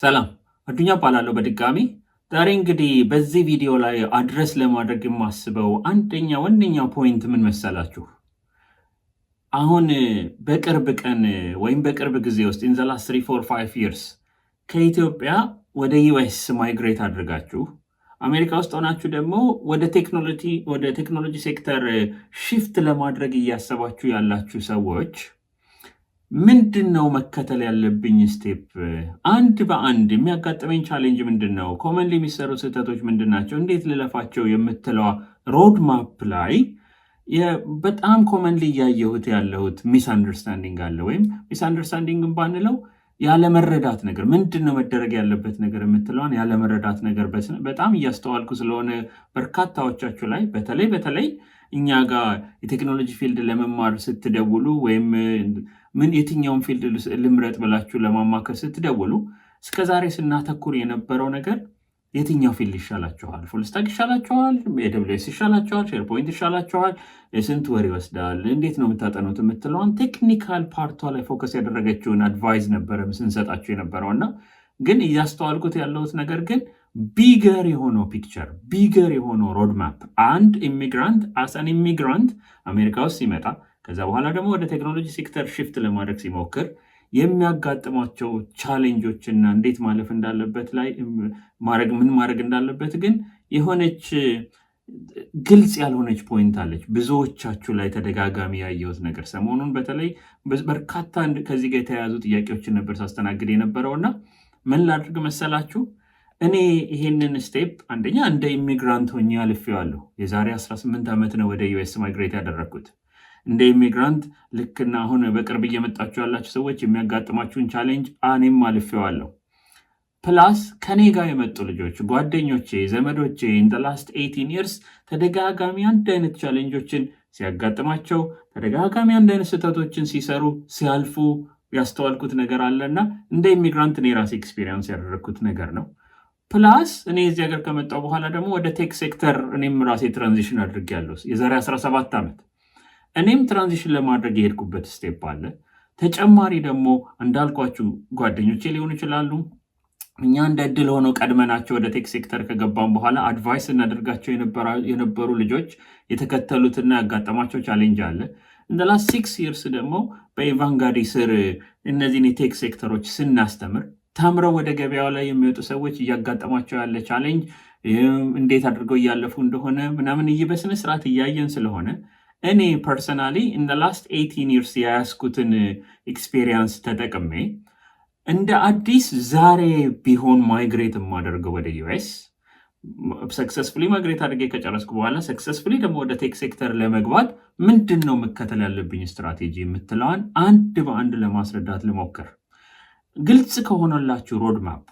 ሰላም አዱኛ እባላለሁ በድጋሚ ዛሬ እንግዲህ በዚህ ቪዲዮ ላይ አድረስ ለማድረግ የማስበው አንደኛ ዋነኛ ፖይንት ምን መሰላችሁ? አሁን በቅርብ ቀን ወይም በቅርብ ጊዜ ውስጥ in the last 3 4 5 years ከኢትዮጵያ ወደ ዩኤስ ማይግሬት አድርጋችሁ አሜሪካ ውስጥ ሆናችሁ ደግሞ ወደ ቴክኖሎጂ ሴክተር shift ለማድረግ እያሰባችሁ ያላችሁ ሰዎች ምንድነው መከተል ያለብኝ ስቴፕ? አንድ በአንድ የሚያጋጥመኝ ቻሌንጅ ምንድነው? ኮመንሊ የሚሰሩ ስህተቶች ምንድናቸው? እንዴት ልለፋቸው የምትለዋ ሮድ ማፕ ላይ በጣም ኮመንሊ እያየሁት ያለሁት ሚስ አንደርስታንዲንግ አለ። ወይም ሚስ አንደርስታንዲንግ ባንለው ያለመረዳት ነገር ምንድነው መደረግ ያለበት ነገር የምትለዋን ያለመረዳት ነገር በጣም እያስተዋልኩ ስለሆነ በርካታዎቻችሁ ላይ በተለይ እኛ ጋር የቴክኖሎጂ ፊልድ ለመማር ስትደውሉ ወይም የትኛውን ፊልድ ልምረጥ ብላችሁ ለማማከር ስትደውሉ እስከዛሬ ስናተኩር የነበረው ነገር የትኛው ፊልድ ይሻላችኋል? ፉል ስታክ ይሻላችኋል? AWS ይሻላችኋል? ሼርፖይንት ይሻላችኋል? የስንት ወር ይወስዳል? እንዴት ነው የምታጠኑት? የምትለውን ቴክኒካል ፓርቷ ላይ ፎከስ ያደረገችውን አድቫይዝ ነበረ ስንሰጣችሁ የነበረው እና ግን እያስተዋልኩት ያለሁት ነገር ግን ቢገር የሆነው ፒክቸር ቢገር የሆነው ሮድማፕ አንድ ኢሚግራንት አሳን ኢሚግራንት አሜሪካ ውስጥ ሲመጣ ከዛ በኋላ ደግሞ ወደ ቴክኖሎጂ ሴክተር ሽፍት ለማድረግ ሲሞክር የሚያጋጥሟቸው ቻሌንጆችና እንዴት ማለፍ እንዳለበት ላይ ምን ማድረግ እንዳለበት ግን የሆነች ግልጽ ያልሆነች ፖይንት አለች። ብዙዎቻችሁ ላይ ተደጋጋሚ ያየሁት ነገር ሰሞኑን በተለይ በርካታ ከዚህ ጋር የተያያዙ ጥያቄዎችን ነበር ሳስተናግድ የነበረውና ምን ላድርግ መሰላችሁ? እኔ ይሄንን ስቴፕ አንደኛ እንደ ኢሚግራንት ሆኜ አልፌዋለሁ። የዛሬ 18 ዓመት ነው ወደ ዩኤስ ማይግሬት ያደረግኩት። እንደ ኢሚግራንት ልክና አሁን በቅርብ እየመጣችሁ ያላችሁ ሰዎች የሚያጋጥማችሁን ቻሌንጅ እኔም አልፌዋለሁ። ፕላስ ከኔ ጋር የመጡ ልጆች ጓደኞቼ፣ ዘመዶቼ in the last 18 years ተደጋጋሚ አንድ አይነት ቻሌንጆችን ሲያጋጥማቸው ተደጋጋሚ አንድ አይነት ስህተቶችን ሲሰሩ ሲያልፉ ያስተዋልኩት ነገር አለና እንደ ኢሚግራንት እኔ ራሴ ኤክስፒሪየንስ ያደረግኩት ነገር ነው። ፕላስ እኔ እዚህ ሀገር ከመጣሁ በኋላ ደግሞ ወደ ቴክ ሴክተር እኔም ራሴ ትራንዚሽን አድርጌያለሁ የዛሬ 17 ዓመት። እኔም ትራንዚሽን ለማድረግ የሄድኩበት ስቴፕ አለ። ተጨማሪ ደግሞ እንዳልኳችሁ ጓደኞቼ ሊሆኑ ይችላሉ። እኛ እንደ እድል ሆነው ቀድመናቸው ወደ ቴክ ሴክተር ከገባን በኋላ አድቫይስ እናደርጋቸው የነበሩ ልጆች የተከተሉትና ያጋጠማቸው ቻሌንጅ አለ። እንደ ላስት 6 years ደግሞ በኢቫንጋዲ ስር እነዚህን የቴክ ሴክተሮች ስናስተምር ተምረው ወደ ገበያው ላይ የሚወጡ ሰዎች እያጋጠማቸው ያለ ቻሌንጅ እንዴት አድርገው እያለፉ እንደሆነ ምናምን በስነ ስርዓት እያየን ስለሆነ እኔ ፐርሰናሊ in the last 18 years ያያስኩትን ኤክስፔሪየንስ ተጠቅሜ እንደ አዲስ ዛሬ ቢሆን ማይግሬት የማደርገው ወደ ዩኤስ ሰክሰስፉሊ ማይግሬት አድርጌ ከጨረስኩ በኋላ ሰክሰስፉሊ ደግሞ ወደ ቴክ ሴክተር ለመግባት ምንድን ነው መከተል ያለብኝ ስትራቴጂ የምትለዋን አንድ በአንድ ለማስረዳት ልሞክር። ግልጽ ከሆነላችሁ ሮድማፕ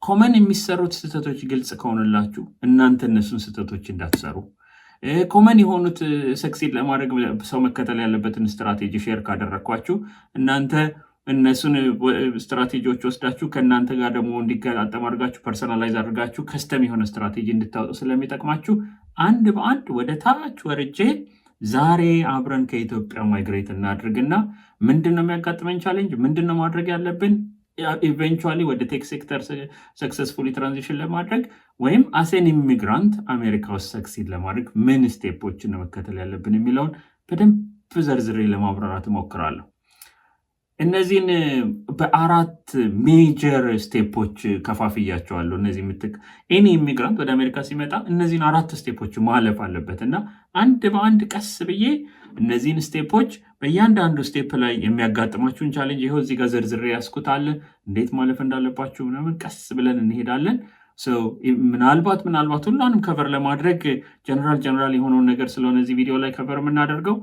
ኮመን የሚሰሩት ስህተቶች ግልጽ ከሆነላችሁ እናንተ እነሱን ስህተቶች እንዳትሰሩ ኮመን የሆኑት ሰክሲድ ለማድረግ ሰው መከተል ያለበትን ስትራቴጂ ሼር ካደረኳችሁ እናንተ እነሱን ስትራቴጂዎች ወስዳችሁ ከእናንተ ጋር ደግሞ እንዲገጣጠም አድርጋችሁ ፐርሰናላይዝ አድርጋችሁ ከስተም የሆነ ስትራቴጂ እንድታወጡ ስለሚጠቅማችሁ አንድ በአንድ ወደ ታች ወርጄ ዛሬ አብረን ከኢትዮጵያ ማይግሬት እናድርግና ምንድነው የሚያጋጥመን ቻሌንጅ፣ ምንድነው ማድረግ ያለብን ኢቨንቹዋሊ ወደ ቴክ ሴክተር ሰክሰስፉሊ ትራንዚሽን ለማድረግ ወይም አሴን ኢሚግራንት አሜሪካ ውስጥ ሰክሲድ ለማድረግ ምን ስቴፖችን ነው መከተል ያለብን የሚለውን በደንብ ዘርዝሬ ለማብራራት እሞክራለሁ። እነዚህን በአራት ሜጀር ስቴፖች ከፋፍያቸዋለሁ። እነዚህ ኤኒ ኢሚግራንት ወደ አሜሪካ ሲመጣ እነዚህን አራት ስቴፖች ማለፍ አለበት እና አንድ በአንድ ቀስ ብዬ እነዚህን ስቴፖች በእያንዳንዱ ስቴፕ ላይ የሚያጋጥማችሁን ቻሌንጅ ይኸው እዚህ ጋር ዘርዝሬ ያስኩታለን። እንዴት ማለፍ እንዳለባችሁ ምናምን ቀስ ብለን እንሄዳለን። ምናልባት ሁሉንም ከቨር ለማድረግ ጀነራል የሆነውን ነገር ስለሆነ እዚህ ቪዲዮ ላይ ከቨር የምናደርገው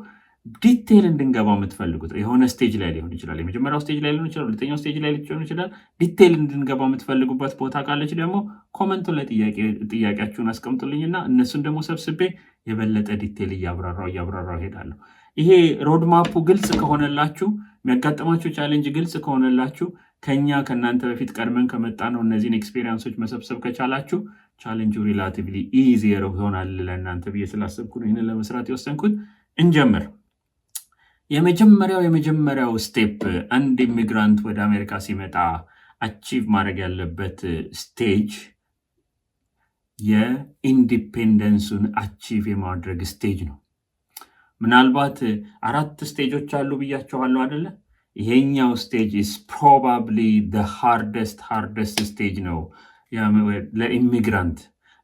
ዲቴል እንድንገባ የምትፈልጉት የሆነ ስቴጅ ላይ ሊሆን ይችላል። የመጀመሪያው ስቴጅ ላይ ሊሆን ይችላል። ሁለተኛው ስቴጅ ላይ ሊሆን ይችላል። ዲቴል እንድንገባ የምትፈልጉበት ቦታ ካለች ደግሞ ኮመንቱ ላይ ጥያቄያችሁን አስቀምጡልኝና እነሱን ደግሞ ሰብስቤ የበለጠ ዲቴል እያብራራው ሄዳለሁ። ይሄ ሮድማፑ ግልጽ ከሆነላችሁ የሚያጋጥማችሁ ቻሌንጅ ግልጽ ከሆነላችሁ ከእናንተ በፊት ቀድመን ከመጣ ነው እነዚህን ኤክስፔሪየንሶች መሰብሰብ ከቻላችሁ ቻሌንጁ ሪላቲቭሊ ኢዚየር ይሆናል ለእናንተ ብዬ ስላሰብኩ ነው ይህንን ለመስራት የወሰንኩት። እንጀምር። የመጀመሪያው ስቴፕ አንድ ኢሚግራንት ወደ አሜሪካ ሲመጣ አቺቭ ማድረግ ያለበት ስቴጅ የኢንዲፔንደንሱን አቺቭ የማድረግ ስቴጅ ነው። ምናልባት 4 ስቴጆች አሉ ብያቸዋለሁ አይደለ? ይሄኛው ስቴጅ is probably the hardest ስቴጅ ነው ለኢሚግራንት።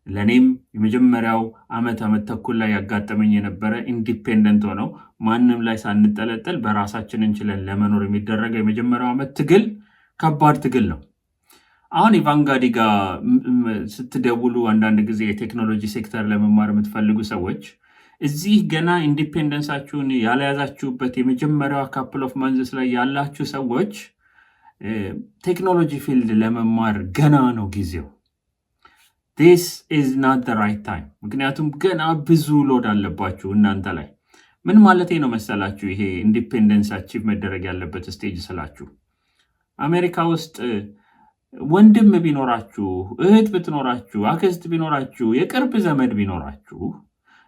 ለእኔም የመጀመሪያው ዓመት ተኩል ላይ ያጋጠመኝ የነበረ ኢንዲፔንደንት ሆነው ማንም ላይ ሳንጠለጠል በራሳችን እንችለን ለመኖር የሚደረገው የመጀመሪያው ዓመት ትግል ከባድ ትግል ነው። አሁን ኢቫንጋዲ ጋር ስትደውሉ አንዳንድ ጊዜ የቴክኖሎጂ ሴክተር ለመማር የምትፈልጉ ሰዎች እዚህ ገና ኢንዲፔንደንሳችሁን ያልያዛችሁበት የመጀመሪያው ካፕል ኦፍ መንዝስ ላይ ያላችሁ ሰዎች ቴክኖሎጂ ፊልድ ለመማር ገና ነው ጊዜው። this is not the right time። ምክንያቱም ገና ብዙ ሎድ አለባችሁ እናንተ ላይ። ምን ማለቴ ነው መሰላችሁ? ይሄ ኢንዲፔንደንስ አቺቭ መደረግ ያለበት ስቴጅ ስላችሁ አሜሪካ ውስጥ ወንድም ቢኖራችሁ፣ እህት ብትኖራችሁ፣ አክስት ቢኖራችሁ፣ የቅርብ ዘመድ ቢኖራችሁ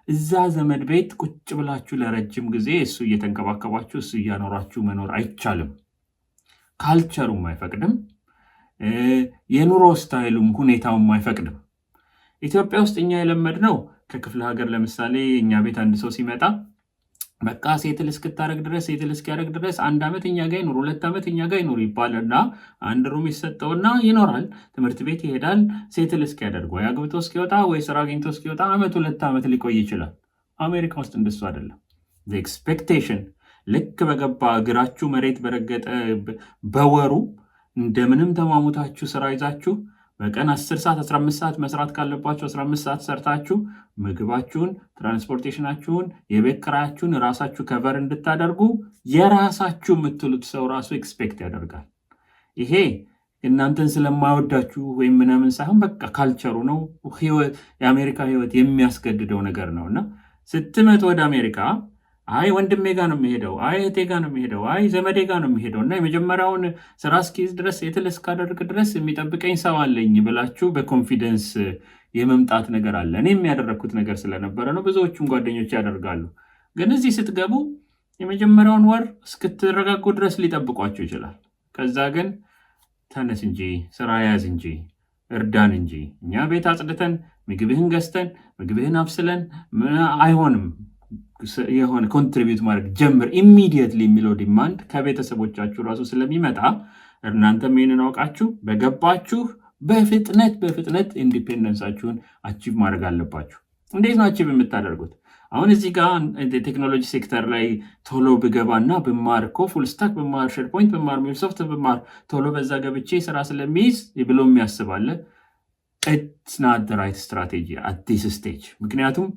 እዛ ዘመድ ቤት ቁጭ ብላችሁ ለረጅም ጊዜ እሱ እየተንከባከባችሁ እሱ እያኖራችሁ መኖር አይቻልም። ካልቸሩም አይፈቅድም፣ የኑሮ ስታይሉም ሁኔታውም አይፈቅድም። ኢትዮጵያ ውስጥ እኛ የለመድነው ከክፍለ ሀገር ለምሳሌ እኛ ቤት አንድ ሰው ሲመጣ በቃ ሴትል እስክታረግ ድረስ ሴትል እስኪያረግ ድረስ 1 ዓመት እኛ ጋር ይኑር፣ 2 ዓመት እኛ ጋር ይኑር ይባልና አንድ ሩም ይሰጠውና ይኖራል። ትምህርት ቤት ይሄዳል። ሴትል እስኪያደርግ ወይ አግብቶ እስኪወጣ ወይ ስራ አግኝቶ እስኪወጣ 1-2 ዓመት ሊቆይ ይችላል። አሜሪካ ውስጥ እንደሱ አይደለም። ኤክስፔክቴሽን ልክ በገባ እግራችሁ መሬት በረገጠ በወሩ እንደምንም ተማሙታችሁ ስራ ይዛችሁ በቀን 10 ሰዓት 15 ሰዓት መስራት ካለባችሁ 15 ሰዓት ሰርታችሁ ምግባችሁን፣ ትራንስፖርቴሽናችሁን፣ የቤት ኪራያችሁን ራሳችሁ ከቨር እንድታደርጉ የራሳችሁ የምትሉት ሰው ራሱ ኤክስፔክት ያደርጋል። ይሄ እናንተን ስለማይወዳችሁ ወይም ምናምን ሳይሆን በቃ ካልቸሩ ነው። የአሜሪካ ህይወት የሚያስገድደው ነገር ነው። እና ስትመጡ ወደ አሜሪካ አይ ወንድሜ ጋር ነው የሚሄደው፣ አይ እህቴ ጋር ነው የሚሄደው፣ አይ ዘመዴ ጋር ነው የሚሄደው እና የመጀመሪያውን ስራ እስኪይዝ ድረስ ሴትል እስካደርግ ድረስ የሚጠብቀኝ ሰው አለኝ ብላችሁ በኮንፊደንስ የመምጣት ነገር አለ። እኔም ያደረግኩት ነገር ስለነበረ ነው። ብዙዎቹም ጓደኞች ያደርጋሉ። ግን እዚህ ስትገቡ የመጀመሪያውን ወር እስክትረጋጉ ድረስ ሊጠብቋችሁ ይችላል። ከዛ ግን ተነስ እንጂ ስራ ያዝ እንጂ እርዳን እንጂ እኛ ቤት አጽድተን ምግብህን ገዝተን ምግብህን አብስለን አይሆንም። የሆነ ኮንትሪቢዩት ማድረግ ጀምር ኢሚዲየትሊ የሚለው ዲማንድ ከቤተሰቦቻችሁ ራሱ ስለሚመጣ እናንተም ይህንን አውቃችሁ በገባችሁ በፍጥነት ኢንዲፔንደንሳችሁን አቺቭ ማድረግ አለባችሁ። እንዴት ነው አቺቭ የምታደርጉት? አሁን እዚህ ጋር ቴክኖሎጂ ሴክተር ላይ ቶሎ ብገባና ብማር እኮ ፉል ስታክ ብማር፣ ሼርፖይንት ብማር፣ ሚልሶፍት ብማር ቶሎ በዛ ገብቼ ስራ ስለሚይዝ ብሎ የሚያስባለ ኢትስ ናት ዘ ራይት ስትራቴጂ አት ዲስ ስቴጅ። ምክንያቱም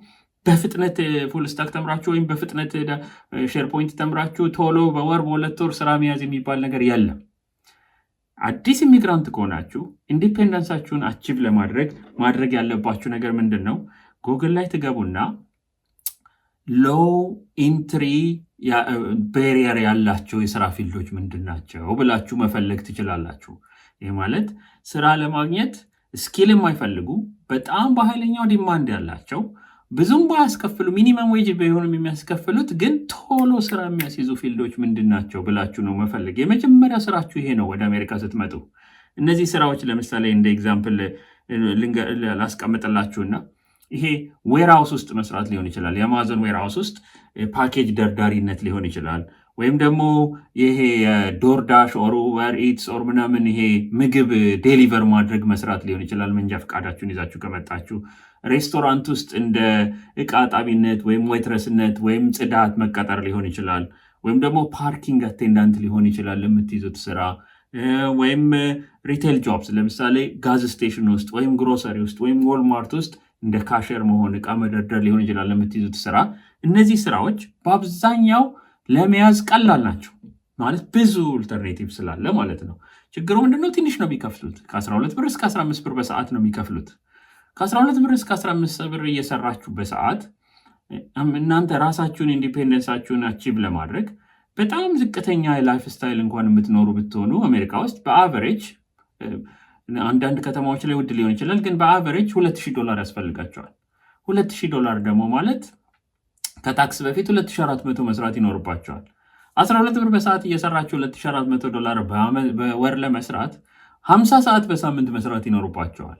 በፍጥነት ፉል ስታክ ተምራችሁ ወይም በፍጥነት ሼርፖይንት ተምራችሁ ቶሎ በወር በ2 ወር ስራ መያዝ የሚባል ነገር የለም። አዲስ ኢሚግራንት ከሆናችሁ ኢንዲፔንደንሳችሁን አቺቭ ማድረግ ያለባችሁ ነገር ምንድን ነው? ጉግል ላይ ትገቡና ሎው ኢንትሪ ቤሪየር ያላቸው የስራ ፊልዶች ምንድን ናቸው ብላችሁ መፈለግ ትችላላችሁ። ይህ ማለት ስራ ለማግኘት ስኪል የማይፈልጉ በጣም በኃይለኛው ዲማንድ ያላቸው ብዙም ባያስከፍሉ ሚኒመም ዌጅ ቢሆንም የሚያስከፍሉት ግን ቶሎ ስራ የሚያስይዙ ፊልዶች ምንድን ናቸው ብላችሁ ነው መፈለግ። የመጀመሪያ ስራችሁ ይሄ ነው። ወደ አሜሪካ ስትመጡ እነዚህ ስራዎች ለምሳሌ እንደ ኤግዛምፕል ላስቀምጥላችሁና ይሄ ዌርሃውስ ውስጥ መስራት ሊሆን ይችላል። የአማዞን ዌርሃውስ ውስጥ ፓኬጅ ደርዳሪነት ሊሆን ይችላል። ወይም ደግሞ ይሄ ዶርዳሽ ኦር ኡበር ኢትስ ኦር ምናምን ይሄ ምግብ ዴሊቨር ማድረግ መስራት ሊሆን ይችላል። መንጃ ፈቃዳችሁን ይዛችሁ ከመጣችሁ ሬስቶራንት ውስጥ እንደ እቃ ጣቢነት ወይም ዌትረስነት ወይም ጽዳት መቀጠር ሊሆን ይችላል። ወይም ደግሞ ፓርኪንግ አቴንዳንት ሊሆን ይችላል የምትይዙት ስራ። ወይም ሪቴል ጆብስ ለምሳሌ ጋዝ ስቴሽን ውስጥ ወይም ግሮሰሪ ውስጥ ወይም ዎልማርት ውስጥ እንደ ካሸር መሆን እቃ መደርደር ሊሆን ይችላል የምትይዙት ስራ። እነዚህ ስራዎች በአብዛኛው ለመያዝ ቀላል ናቸው ማለት ብዙ አልተርኔቲቭ ስላለ ማለት ነው። ችግሩ ምንድነው? ትንሽ ነው የሚከፍሉት። ከ12 ብር እስከ 15 ብር በሰዓት ነው የሚከፍሉት። ከ12 ብር እስከ 15 ብር እየሰራችሁ በሰዓት እናንተ ራሳችሁን ኢንዲፔንደንሳችሁን አቺቭ ለማድረግ በጣም ዝቅተኛ የላይፍ ስታይል እንኳን የምትኖሩ ብትሆኑ አሜሪካ ውስጥ በአቨሬጅ አንዳንድ ከተማዎች ላይ ውድ ሊሆን ይችላል፣ ግን በአቨሬጅ $2000 ያስፈልጋቸዋል። $2000 ደግሞ ማለት ከታክስ በፊት 2400 መስራት ይኖርባቸዋል። 12 ብር በሰዓት እየሰራችሁ $2400 በወር ለመስራት 50 ሰዓት በሳምንት መስራት ይኖርባቸዋል።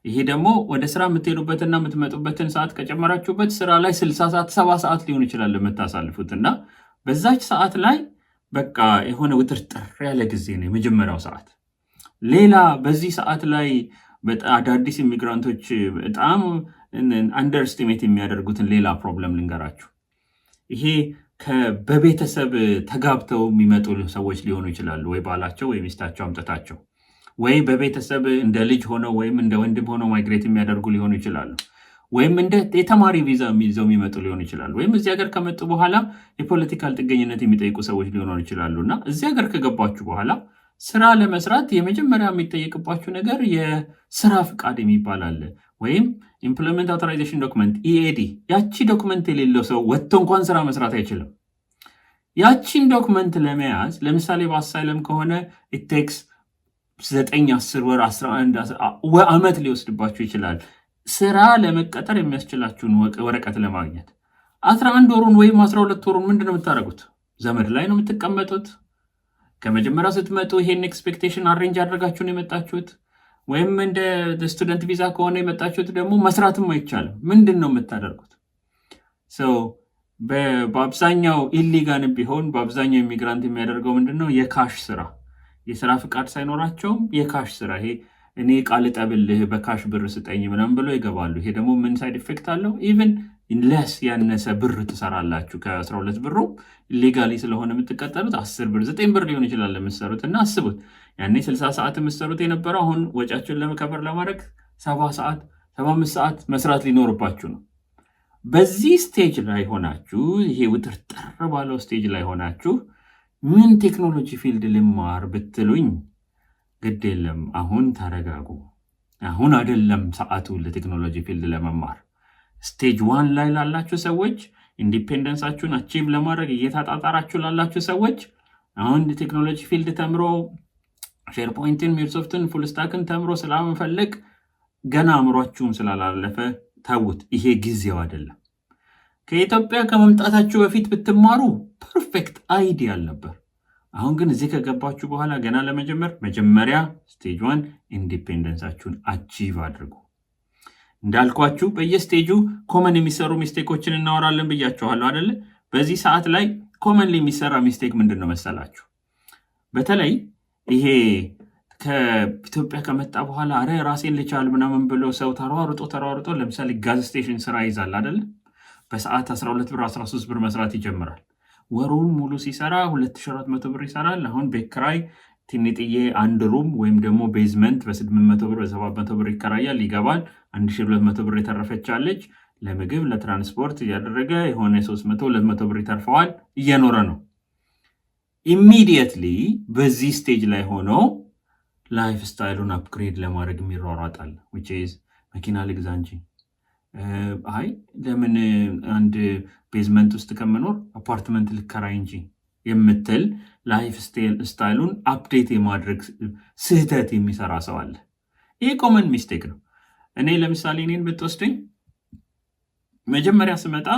ይሄ ደግሞ ወደ ስራ የምትሄዱበትና የምትመጡበትን ሰዓት ከጨመራችሁበት ስራ ላይ 60 ሰዓት 70 ሰዓት ሊሆን ይችላል የምታሳልፉት እና በዛች ሰዓት ላይ በቃ የሆነ ውጥርጥር ያለ ጊዜ ነው የመጀመሪያው ሰዓት። ሌላ በዚህ ሰዓት ላይ አዳዲስ ኢሚግራንቶች በጣም አንደርስቲሜት የሚያደርጉትን ሌላ ፕሮብለም ልንገራችሁ። ይሄ በቤተሰብ ተጋብተው የሚመጡ ሰዎች ሊሆኑ ይችላሉ። ወይ ባላቸው ወይ ሚስታቸው አምጥታቸው ወይ በቤተሰብ እንደ ልጅ ሆነው ወይም እንደ ወንድም ሆነው ማይግሬት የሚያደርጉ ሊሆኑ ይችላሉ። ወይም እንደ የተማሪ ቪዛ ይዘው የሚመጡ ሊሆኑ ይችላሉ። ወይም እዚህ ሀገር ከመጡ በኋላ የፖለቲካል ጥገኝነት የሚጠይቁ ሰዎች ሊሆኑ ይችላሉ እና እዚህ ሀገር ከገባችሁ በኋላ ስራ ለመስራት የመጀመሪያ የሚጠየቅባችሁ ነገር የስራ ፍቃድ የሚባል አለ፣ ወይም ኢምፕሎይመንት አውቶራይዜሽን ዶክመንት ኢኤዲ። ያቺ ዶክመንት የሌለው ሰው ወጥቶ እንኳን ስራ መስራት አይችልም። ያቺን ዶክመንት ለመያዝ ለምሳሌ በአሳይለም ከሆነ ኢቴክስ 9 10 ወር 11 ዓመት ሊወስድባችሁ ይችላል ስራ ለመቀጠር የሚያስችላችሁን ወረቀት ለማግኘት። 11 ወሩን ወይም 12 ወሩን ምንድነው የምታደርጉት? ዘመድ ላይ ነው የምትቀመጡት? ከመጀመሪያ ስትመጡ ይሄን ኤክስፔክቴሽን አሬንጅ አድርጋችሁ ነው የመጣችሁት? ወይም እንደ ስቱደንት ቪዛ ከሆነ የመጣችሁት ደግሞ መስራትም አይቻልም። ምንድን ነው የምታደርጉት? በአብዛኛው ኢሊጋል ቢሆን በአብዛኛው ኢሚግራንት የሚያደርገው ምንድነው? የካሽ ስራ፣ የስራ ፍቃድ ሳይኖራቸውም የካሽ ስራ፣ ይሄ እኔ ቃል ጠብልህ በካሽ ብር ስጠኝ ምናምን ብሎ ይገባሉ። ይሄ ደግሞ ምን ሳይድ ኢፌክት አለው? ኢቨን ለስ ያነሰ ብር ትሰራላችሁ። ከ12 ብሩ ሌጋሊ ስለሆነ የምትቀጠሉት 10 ብር 9 ብር ሊሆን ይችላል የምትሰሩት። እና አስቡት ያኔ 60 ሰዓት የምትሰሩት የነበረው አሁን ወጫችሁን ለመከበር ለማድረግ 70 ሰዓት 75 ሰዓት መስራት ሊኖርባችሁ ነው። በዚህ ስቴጅ ላይ ሆናችሁ፣ ይሄ ውጥርጥር ባለው ስቴጅ ላይ ሆናችሁ ምን ቴክኖሎጂ ፊልድ ልማር ብትሉኝ ግድ የለም። አሁን ተረጋጉ። አሁን አይደለም ሰዓቱ ለቴክኖሎጂ ፊልድ ለመማር። ስቴጅ 1 ላይ ላላችሁ ሰዎች፣ ኢንዲፔንደንሳችሁን አቺቭ ለማድረግ እየታጣጣራችሁ ላላችሁ ሰዎች አሁን ቴክኖሎጂ ፊልድ ተምሮ ሼርፖይንትን፣ ሚክሮሶፍትን፣ ፉልስታክን ተምሮ ስለመፈለግ ገና አእምሯችሁም ስላላለፈ ተውት። ይሄ ጊዜው አይደለም። ከኢትዮጵያ ከመምጣታችሁ በፊት ብትማሩ ፐርፌክት አይዲያል ነበር። አሁን ግን እዚህ ከገባችሁ በኋላ ገና ለመጀመር መጀመሪያ ስቴጅ 1 ኢንዲፔንደንሳችሁን አቺቭ አድርጉ። እንዳልኳችሁ በየስቴጁ ኮመን የሚሰሩ ሚስቴኮችን እናወራለን ብያችኋለሁ አይደለ? በዚህ ሰዓት ላይ ኮመንሊ የሚሰራ ሚስቴክ ምንድን ነው መሰላችሁ? በተለይ ይሄ ከኢትዮጵያ ከመጣ በኋላ አረ ራሴን ልቻል ምናምን ብሎ ሰው ተሯሩጦ ለምሳሌ ጋዝ ስቴሽን ስራ ይዛል አይደለ? በሰዓት 12 ብር 13 ብር መስራት ይጀምራል። ወሩን ሙሉ ሲሰራ 2400 ብር ይሰራል። አሁን ቤት ኪራይ ትንጥዬ አንድ ሩም ወይም ደግሞ ቤዝመንት በ800 ብር በ700 ብር ይከራያል፣ ይገባል። 1200 ብር የተረፈቻለች ለምግብ ለትራንስፖርት እያደረገ የሆነ 300-200 ብር ይተርፈዋል፣ እየኖረ ነው። ኢሚዲየትሊ በዚህ ስቴጅ ላይ ሆኖ ላይፍ ስታይሉን አፕግሬድ ለማድረግ የሚሯሯጣል። which is መኪና ልግዛ እንጂ አይ ለምን አንድ ቤዝመንት ውስጥ ከመኖር አፓርትመንት ልከራይ እንጂ የምትል ላይፍ ስታይሉን አፕዴት የማድረግ ስህተት የሚሰራ ሰው አለ። ይሄ ኮመን ሚስቴክ ነው። እኔ ለምሳሌ እኔን ብትወስደኝ መጀመሪያ ስመጣ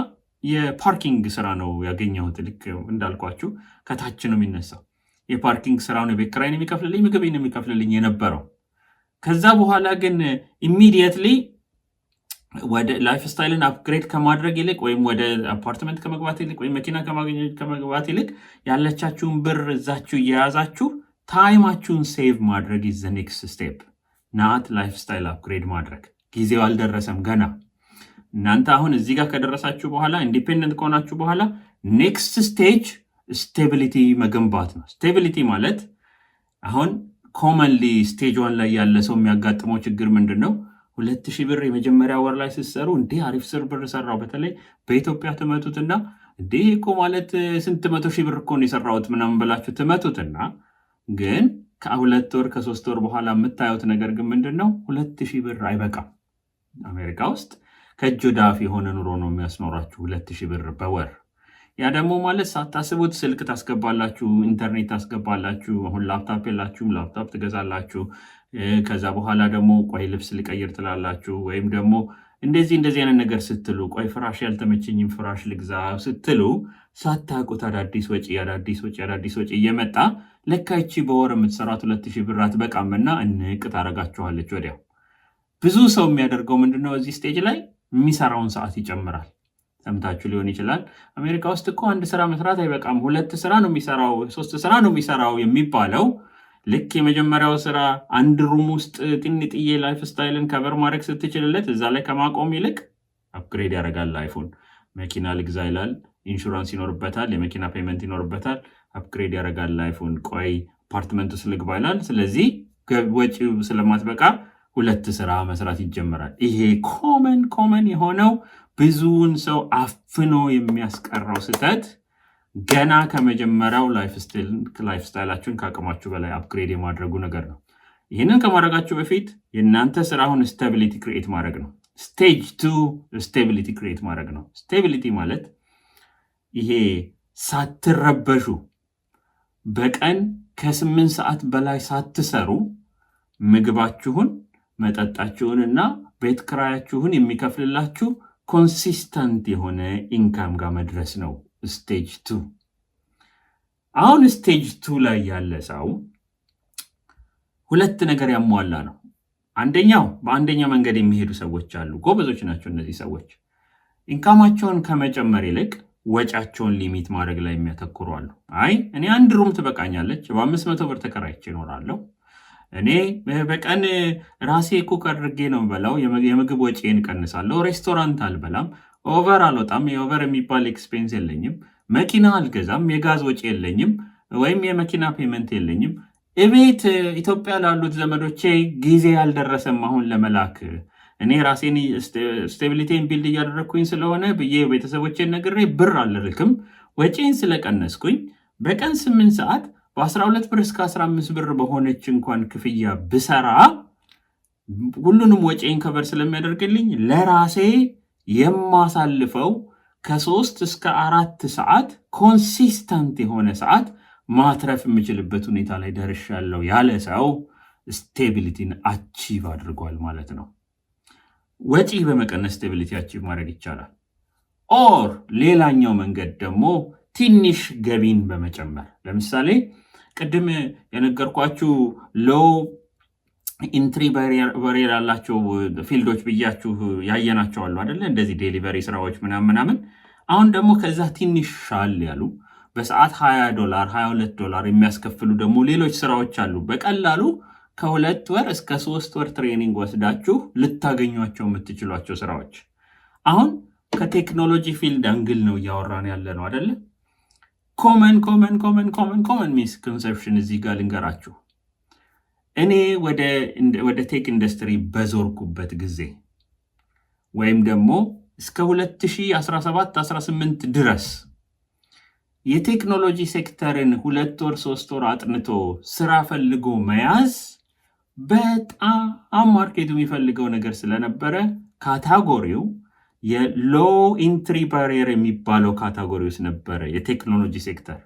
የፓርኪንግ ስራ ነው ያገኘሁት። ልክ እንዳልኳችሁ ከታች ነው የሚነሳው። የፓርኪንግ ስራውን የቤት ኪራይን የሚከፍልልኝ ምግቤን የሚከፍልልኝ የነበረው። ከዛ በኋላ ግን ኢሚዲየትሊ ወደ ላይፍ ስታይልን አፕግሬድ ከማድረግ ይልቅ ወይም ወደ አፓርትመንት ከመግባት ይልቅ ወይም መኪና ከመግባት ይልቅ ያለቻችሁን ብር እዛችሁ እየያዛችሁ ታይማችሁን ሴቭ ማድረግ ኢዝ ዘ ኔክስት ስቴፕ ናት ላይፍ ስታይል አፕግሬድ ማድረግ። ጊዜው አልደረሰም ገና። እናንተ አሁን እዚህ ጋር ከደረሳችሁ በኋላ ኢንዲፔንደንት ከሆናችሁ በኋላ ኔክስት ስቴጅ ስቴቢሊቲ መገንባት ነው። ስቴቢሊቲ ማለት አሁን ኮመንሊ ስቴጅ 1 ላይ ያለ ሰው የሚያጋጥመው ችግር ምንድን ነው? 2000 ብር የመጀመሪያ ወር ላይ ስትሰሩ እንዴ አሪፍ ብር ሰራው። በተለይ በኢትዮጵያ ትመቱትና እንዴ እኮ ማለት ስንት 100,000 ብር እኮ ነው የሰራሁት ምናምን ብላችሁ ትመቱትና ግን ከ2 ወር ከ3 ወር በኋላ የምታዩት ነገር ግን ምንድነው? 2000 ብር አይበቃም። አሜሪካ ውስጥ ከእጅ ወደ አፍ የሆነ ኑሮ ነው የሚያስኖራችሁ 2000 ብር በወር። ያ ደግሞ ማለት ሳታስቡት ስልክ ታስገባላችሁ፣ ኢንተርኔት ታስገባላችሁ። አሁን ላፕታፕ የላችሁም፣ ላፕታፕ ትገዛላችሁ። ከዛ በኋላ ደግሞ ቆይ ልብስ ልቀይር ትላላችሁ። ወይም ደግሞ እንደዚህ አይነት ነገር ስትሉ ቆይ ፍራሽ ያልተመቸኝም ፍራሽ ልግዛ ስትሉ ሳታውቁት አዳዲስ ወጪ እየመጣ ለካ ይቺ በወር የምትሰራት 2000 ብር አትበቃምና እንቅ ታደርጋችኋለች ወዲያው። ብዙ ሰው የሚያደርገው ምንድነው? እዚህ ስቴጅ ላይ የሚሰራውን ሰዓት ይጨምራል። ሰምታችሁ ሊሆን ይችላል። አሜሪካ ውስጥ እኮ አንድ ስራ መስራት አይበቃም፣ 2 ስራ ነው የሚሰራው፣ 3 ስራ ነው የሚሰራው የሚባለው ልክ የመጀመሪያው ስራ አንድ ሩም ውስጥ ጥንጥዬ ላይፍ ስታይልን ከበር ማድረግ ስትችልለት እዛ ላይ ከማቆም ይልቅ አፕግሬድ ያደርጋል። አይፎን መኪና ልግዛ ይላል፣ ኢንሹራንስ ይኖርበታል፣ የመኪና ፔመንት ይኖርበታል። አፕግሬድ ያደርጋል አይፎን። ቆይ አፓርትመንት ውስጥ ልግባ ይላል። ስለዚህ ወጪው ስለማትበቃ 2 ስራ መስራት ይጀምራል። ይሄ ኮመን የሆነው ብዙውን ሰው አፍኖ የሚያስቀረው ስህተት ገና ከመጀመሪያው ላይፍ ስታይላችሁን ከአቅማችሁ በላይ አፕግሬድ የማድረጉ ነገር ነው። ይህንን ከማድረጋችሁ በፊት የእናንተ ስራ አሁን ስታቢሊቲ ክሪኤት ማድረግ ነው። ስቴጅ 2 ስቴቢሊቲ ክሪኤት ማድረግ ነው። ስቴቢሊቲ ማለት ይሄ ሳትረበሹ በቀን ከ8 ሰዓት በላይ ሳትሰሩ ምግባችሁን፣ መጠጣችሁንና ቤት ክራያችሁን የሚከፍልላችሁ ኮንሲስተንት የሆነ ኢንካም ጋር መድረስ ነው ስቴጅ 2። አሁን ስቴጅ 2 ላይ ያለ ሰው 2 ነገር ያሟላ ነው። አንደኛው በአንደኛ መንገድ የሚሄዱ ሰዎች አሉ። ጎበዞች ናቸው እነዚህ ሰዎች። ኢንካማቸውን ከመጨመር ይልቅ ወጫቸውን ሊሚት ማድረግ ላይ የሚያተኩሩ አሉ። አይ እኔ አንድ ሩም ትበቃኛለች፣ በ500 ብር ተከራይቼ እኖራለሁ፣ እኔ በቀን ራሴ ኩክ አድርጌ ነው በላው፣ የምግብ ወጪን ቀንሳለሁ፣ ሬስቶራንት አልበላም፣ ኦቨር አልወጣም፣ የኦቨር የሚባል ኤክስፔንስ የለኝም፣ መኪና አልገዛም፣ የጋዝ ወጪ የለኝም፣ ወይም የመኪና ፔመንት የለኝም፣ እቤት ኢትዮጵያ ላሉት ዘመዶቼ ጊዜ ያልደረሰም አሁን ለመላክ፣ እኔ ራሴን ስቴቢሊቲን ቢልድ እያደረግኩኝ ስለሆነ ብዬ ቤተሰቦቼን ነግሬ ብር አልልክም፣ ወጪን ስለቀነስኩኝ በቀን 8 ሰዓት በ12 ብር እስከ 15 ብር በሆነች እንኳን ክፍያ ብሰራ ሁሉንም ወጪን ከበር ስለሚያደርግልኝ ለራሴ የማሳልፈው ከ3 እስከ 4 ሰዓት ኮንሲስተንት የሆነ ሰዓት ማትረፍ የምችልበት ሁኔታ ላይ ደርሻለሁ ያለ ሰው ስቴቢሊቲን አቺቭ አድርጓል ማለት ነው። ወጪ በመቀነስ ስቴቢሊቲ አቺቭ ማድረግ ይቻላል። ኦር ሌላኛው መንገድ ደግሞ ትንሽ ገቢን በመጨመር ለምሳሌ ቅድም የነገርኳችሁ ሎው ኢንትሪ ባሪየር ያላቸው ፊልዶች ብያችሁ ያየናቸው አሉ አይደለ? እንደዚህ ዴሊቨሪ ስራዎች ምናምን። አሁን ደግሞ ከዛ ትንሽ ሻል ያሉ በሰዓት $20 $22 የሚያስከፍሉ ደግሞ ሌሎች ስራዎች አሉ። በቀላሉ ከ2 ወር እስከ 3 ወር ትሬኒንግ ወስዳችሁ ልታገኟቸው የምትችሏቸው ስራዎች። አሁን ከቴክኖሎጂ ፊልድ አንግል ነው እያወራን ያለ ነው አይደለ? ኮመን ሚስኮንሰፕሽን እዚህ ጋር ልንገራችሁ። እኔ ወደ ቴክ ኢንዱስትሪ በዞርኩበት ጊዜ ወይም ደግሞ እስከ 2017-18 ድረስ የቴክኖሎጂ ሴክተርን 2 ወር 3 ወር አጥንቶ ስራ ፈልጎ መያዝ በጣም ማርኬቱ የሚፈልገው ነገር ስለነበረ ካታጎሪው የሎው ኢንትሪ ባሪየር የሚባለው ካታጎሪ ውስጥ ነበረ። የቴክኖሎጂ ሴክተር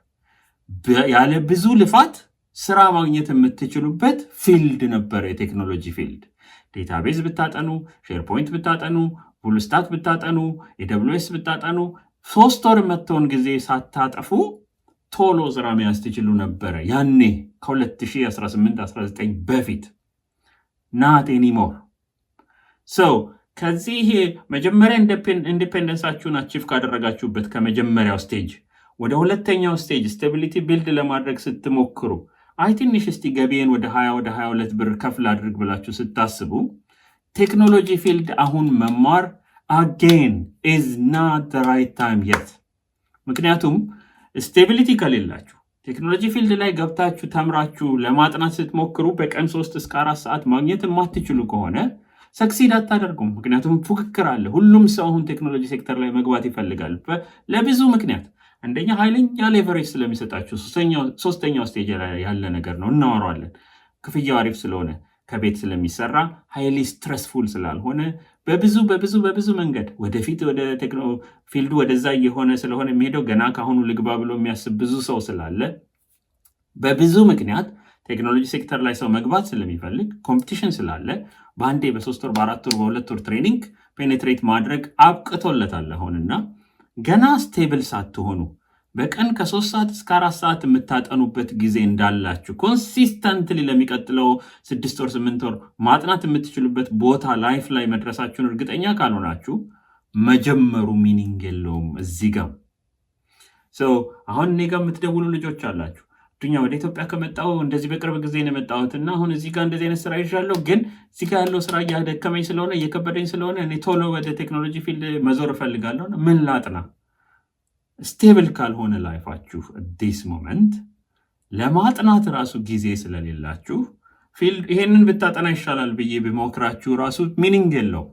ያለ ብዙ ልፋት ስራ ማግኘት የምትችሉበት ፊልድ ነበረ። የቴክኖሎጂ ፊልድ ዴታቤዝ ብታጠኑ፣ ሼርፖይንት ብታጠኑ፣ ፉልስታክ ብታጠኑ፣ AWS ብታጠኑ 3 ወር መተውን ጊዜ ሳታጠፉ ቶሎ ስራ መያዝ ትችሉ ነበረ። ያኔ ከ2018-19 በፊት not anymore። ከዚህ መጀመሪያ ኢንዲፔንደንሳችሁን አቺቭ ካደረጋችሁበት ከመጀመሪያው ስቴጅ ወደ ሁለተኛው ስቴጅ ስቴቢሊቲ ቢልድ ለማድረግ ስትሞክሩ አይ ትንሽ እስቲ ገቢን ወደ 20 ወደ 22 ብር ከፍል አድርግ ብላችሁ ስታስቡ ቴክኖሎጂ ፊልድ አሁን መማር again is not the right time yet። ምክንያቱም ስቴቢሊቲ ከሌላችሁ ቴክኖሎጂ ፊልድ ላይ ገብታችሁ ተምራችሁ ለማጥናት ስትሞክሩ በቀን 3 እስከ 4 ሰዓት ማግኘት የማትችሉ ከሆነ ሰክሲድ አታደርጉም። ምክንያቱም ፉክክር አለ። ሁሉም ሰው አሁን ቴክኖሎጂ ሴክተር ላይ መግባት ይፈልጋል ለብዙ ምክንያት። አንደኛ ኃይለኛ ሌቨሬጅ ስለሚሰጣችሁ፣ ሶስተኛው ስቴጅ ላይ ያለ ነገር ነው እናወራዋለን። ክፍያው አሪፍ ስለሆነ፣ ከቤት ስለሚሰራ፣ ሃይሊ ስትረስፉል ስላልሆነ በብዙ መንገድ ወደፊት ወደ ቴክኖሎጂ ፊልዱ ወደዛ እየሆነ ስለሆነ የሚሄደው ገና ካሁኑ ልግባ ብሎ የሚያስብ ብዙ ሰው ስላለ በብዙ ምክንያት ቴክኖሎጂ ሴክተር ላይ ሰው መግባት ስለሚፈልግ ኮምፒቲሽን ስላለ በአንዴ በ3 ወር በ4 ወር በ2 ወር ትሬኒንግ ፔኔትሬት ማድረግ አብቅቶለታል። አሁንና ገና ስቴብል ሳትሆኑ በቀን ከ3 ሰዓት እስከ 4 ሰዓት የምታጠኑበት ጊዜ እንዳላችሁ ኮንሲስተንትሊ ለሚቀጥለው 6 ወር 8 ወር ማጥናት የምትችሉበት ቦታ ላይፍ ላይ መድረሳችሁን እርግጠኛ ካልሆናችሁ መጀመሩ ሚኒንግ የለውም። እዚህ ጋር አሁን እኔ ጋር የምትደውሉ ልጆች አላችሁ። ዱኛ ወደ ኢትዮጵያ ከመጣሁ እንደዚህ በቅርብ ጊዜ ነው የመጣሁትና አሁን እዚህ ጋር እንደዚህ አይነት ስራ ይዣለሁ፣ ግን እዚህ ጋር ያለው ስራ እያደከመኝ ስለሆነ እየከበደኝ ስለሆነ እኔ ቶሎ ወደ ቴክኖሎጂ ፊልድ መዞር እፈልጋለሁ። ምን ላጥና? ስቴብል ካልሆነ ላይፋችሁ ዲስ ሞመንት ለማጥናት ራሱ ጊዜ ስለሌላችሁ ፊልድ ይሄንን ብታጠና ይሻላል ብዬ ቢሞክራችሁ ራሱ ሚኒንግ የለው።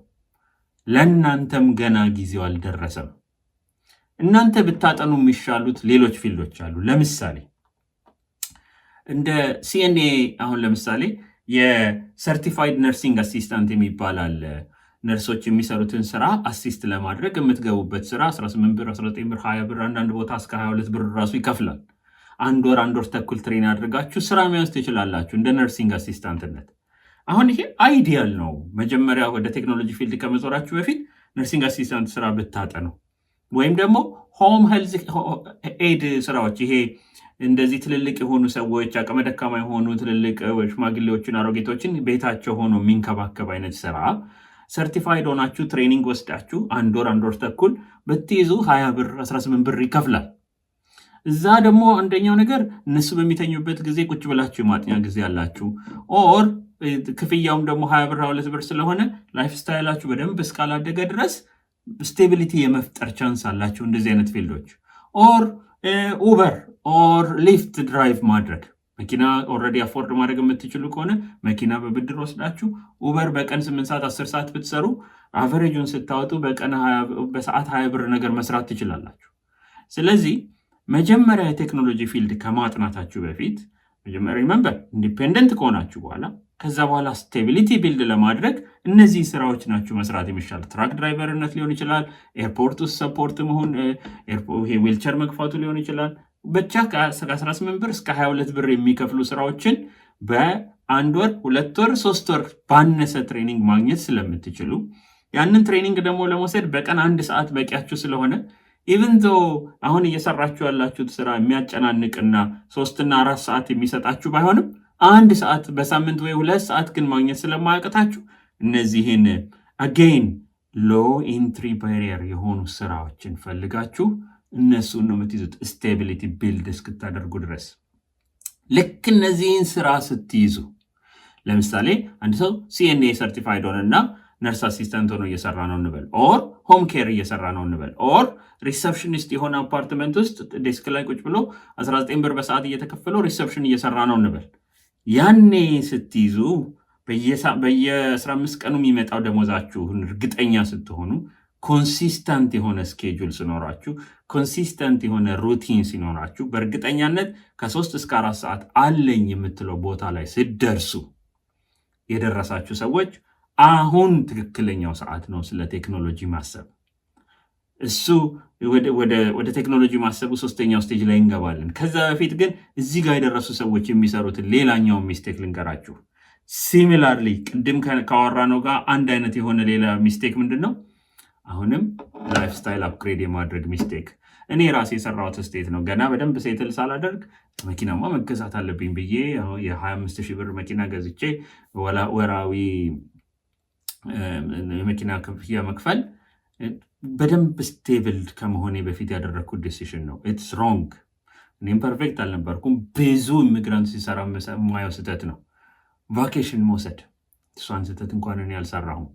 ለእናንተም ገና ጊዜው አልደረሰም። እናንተ ብታጠኑ የሚሻሉት ሌሎች ፊልዶች አሉ። ለምሳሌ እንደ ሲኤንኤ አሁን ለምሳሌ የሰርቲፋይድ ነርሲንግ አሲስታንት የሚባል አለ። ነርሶች የሚሰሩትን ስራ አሲስት ለማድረግ የምትገቡበት ስራ 18 ብር፣ 19 ብር፣ 20 ብር፣ አንዳንድ ቦታ እስከ 22 ብር ራሱ ይከፍላል። አንድ ወር ተኩል ትሬን አድርጋችሁ ስራ መያዝ ትችላላችሁ እንደ ነርሲንግ አሲስታንትነት። አሁን ይሄ አይዲያል ነው። መጀመሪያ ወደ ቴክኖሎጂ ፊልድ ከመዞራችሁ በፊት ነርሲንግ አሲስታንት ስራ ብታጠኑ፣ ወይም ደግሞ ሆም ሄልዝ ኤድ ስራዎች፣ ይሄ እንደዚህ ትልልቅ የሆኑ ሰዎች አቅመ ደካማ የሆኑ ትልልቅ ሽማግሌዎችን፣ አሮጌቶችን ቤታቸው ሆኖ የሚንከባከብ አይነት ስራ ሰርቲፋይድ ሆናችሁ ትሬኒንግ ወስዳችሁ አንድ ወር ተኩል ብትይዙ 20 ብር 18 ብር ይከፍላል። እዛ ደግሞ አንደኛው ነገር እነሱ በሚተኙበት ጊዜ ቁጭ ብላችሁ የማጥኛ ጊዜ አላችሁ። ኦር ክፍያውም ደግሞ 20 ብር 22 ብር ስለሆነ ላይፍ ስታይላችሁ በደንብ እስካላደገ ድረስ ስቴቢሊቲ የመፍጠር ቻንስ አላችሁ። እንደዚህ አይነት ፊልዶች ኦር ኡበር ኦር ሊፍት ድራይቭ ማድረግ፣ መኪና ኦልሬዲ አፎርድ ማድረግ የምትችሉ ከሆነ መኪና በብድር ወስዳችሁ ኡበር በቀን 8 ሰዓት 10 ሰዓት ብትሰሩ አቨሬጁን ስታወጡ በሰዓት 20 ብር ነገር መስራት ትችላላችሁ። ስለዚህ መጀመሪያ የቴክኖሎጂ ፊልድ ከማጥናታችሁ በፊት መጀመሪያ ሪመምበር ኢንዲፔንደንት ከሆናችሁ በኋላ ከዛ በኋላ ስቴቢሊቲ ቢልድ ለማድረግ እነዚህ ስራዎች ናችሁ መስራት የሚሻል። ትራክ ድራይቨርነት ሊሆን ይችላል፣ ኤርፖርት ውስጥ ሰፖርት መሆን፣ ዊልቸር መግፋቱ ሊሆን ይችላል። ብቻ ከ18 ብር እስከ 22 ብር የሚከፍሉ ስራዎችን በአንድ ወር 2 ወር 3 ወር ባነሰ ትሬኒንግ ማግኘት ስለምትችሉ ያንን ትሬኒንግ ደግሞ ለመውሰድ በቀን 1 ሰዓት በቂያችሁ ስለሆነ ኢቭን ዞ አሁን እየሰራችሁ ያላችሁት ስራ የሚያጨናንቅና 3 እና 4 ሰዓት የሚሰጣችሁ ባይሆንም 1 ሰዓት በሳምንት ወይ 2 ሰዓት ግን ማግኘት ስለማያቅታችሁ እነዚህን አጌን ሎ ኢንትሪ ባሪየር የሆኑ ስራዎችን ፈልጋችሁ እነሱን ነው የምትይዙት ስቴቢሊቲ ቢልድ እስክታደርጉ ድረስ። ልክ እነዚህን ስራ ስትይዙ ለምሳሌ አንድ ሰው ሲኤንኤ ሰርቲፋይድ ሆነና ነርስ አሲስታንት ሆኖ እየሰራ ነው እንበል፣ ኦር ሆም ኬር እየሰራ ነው እንበል፣ ኦር ሪሰፕሽኒስት የሆነ አፓርትመንት ውስጥ ዴስክ ላይ ቁጭ ብሎ 19 ብር በሰዓት እየተከፈለው ሪሰፕሽን እየሰራ ነው እንበል። ያኔ ስትይዙ በየ15 ቀኑ የሚመጣው ደሞዛችሁን እርግጠኛ ስትሆኑ፣ ኮንሲስተንት የሆነ ስኬጁል ሲኖራችሁ፣ ኮንሲስተንት የሆነ ሩቲን ሲኖራችሁ፣ በእርግጠኛነት ከ3 እስከ 4 ሰዓት አለኝ የምትለው ቦታ ላይ ስትደርሱ የደረሳችሁ ሰዎች አሁን ትክክለኛው ሰዓት ነው ስለ ቴክኖሎጂ ማሰብ። እሱ ወደ ቴክኖሎጂ ማሰቡ 3ኛው ስቴጅ ላይ እንገባለን። ከዛ በፊት ግን እዚህ ጋር የደረሱ ሰዎች የሚሰሩትን ሌላኛውን ሚስቴክ ልንገራችሁ። ሲሚላርሊ ቅድም ካወራነው ጋር አንድ አይነት የሆነ ሌላ ሚስቴክ ምንድን ነው? አሁንም ላይፍ ስታይል አፕግሬድ የማድረግ ሚስቴክ። እኔ ራሴ የሰራሁት ስቴት ነው። ገና በደንብ ሴትል ሳላደርግ መኪናማ መገዛት አለብኝ ብዬ የ25,000 ብር መኪና ገዝቼ ወራዊ የመኪና ክፍያ መክፈል በደንብ ስቴብል ከመሆኔ በፊት ያደረግኩት ዲሲሽን ነው። ኢትስ ሮንግ። እኔም ፐርፌክት አልነበርኩም። ብዙ ኢሚግራንት ሲሰራ የማየው ስህተት ነው። ቫኬሽን መውሰድ፣ እሷን ስህተት እንኳን እኔ አልሰራሁም።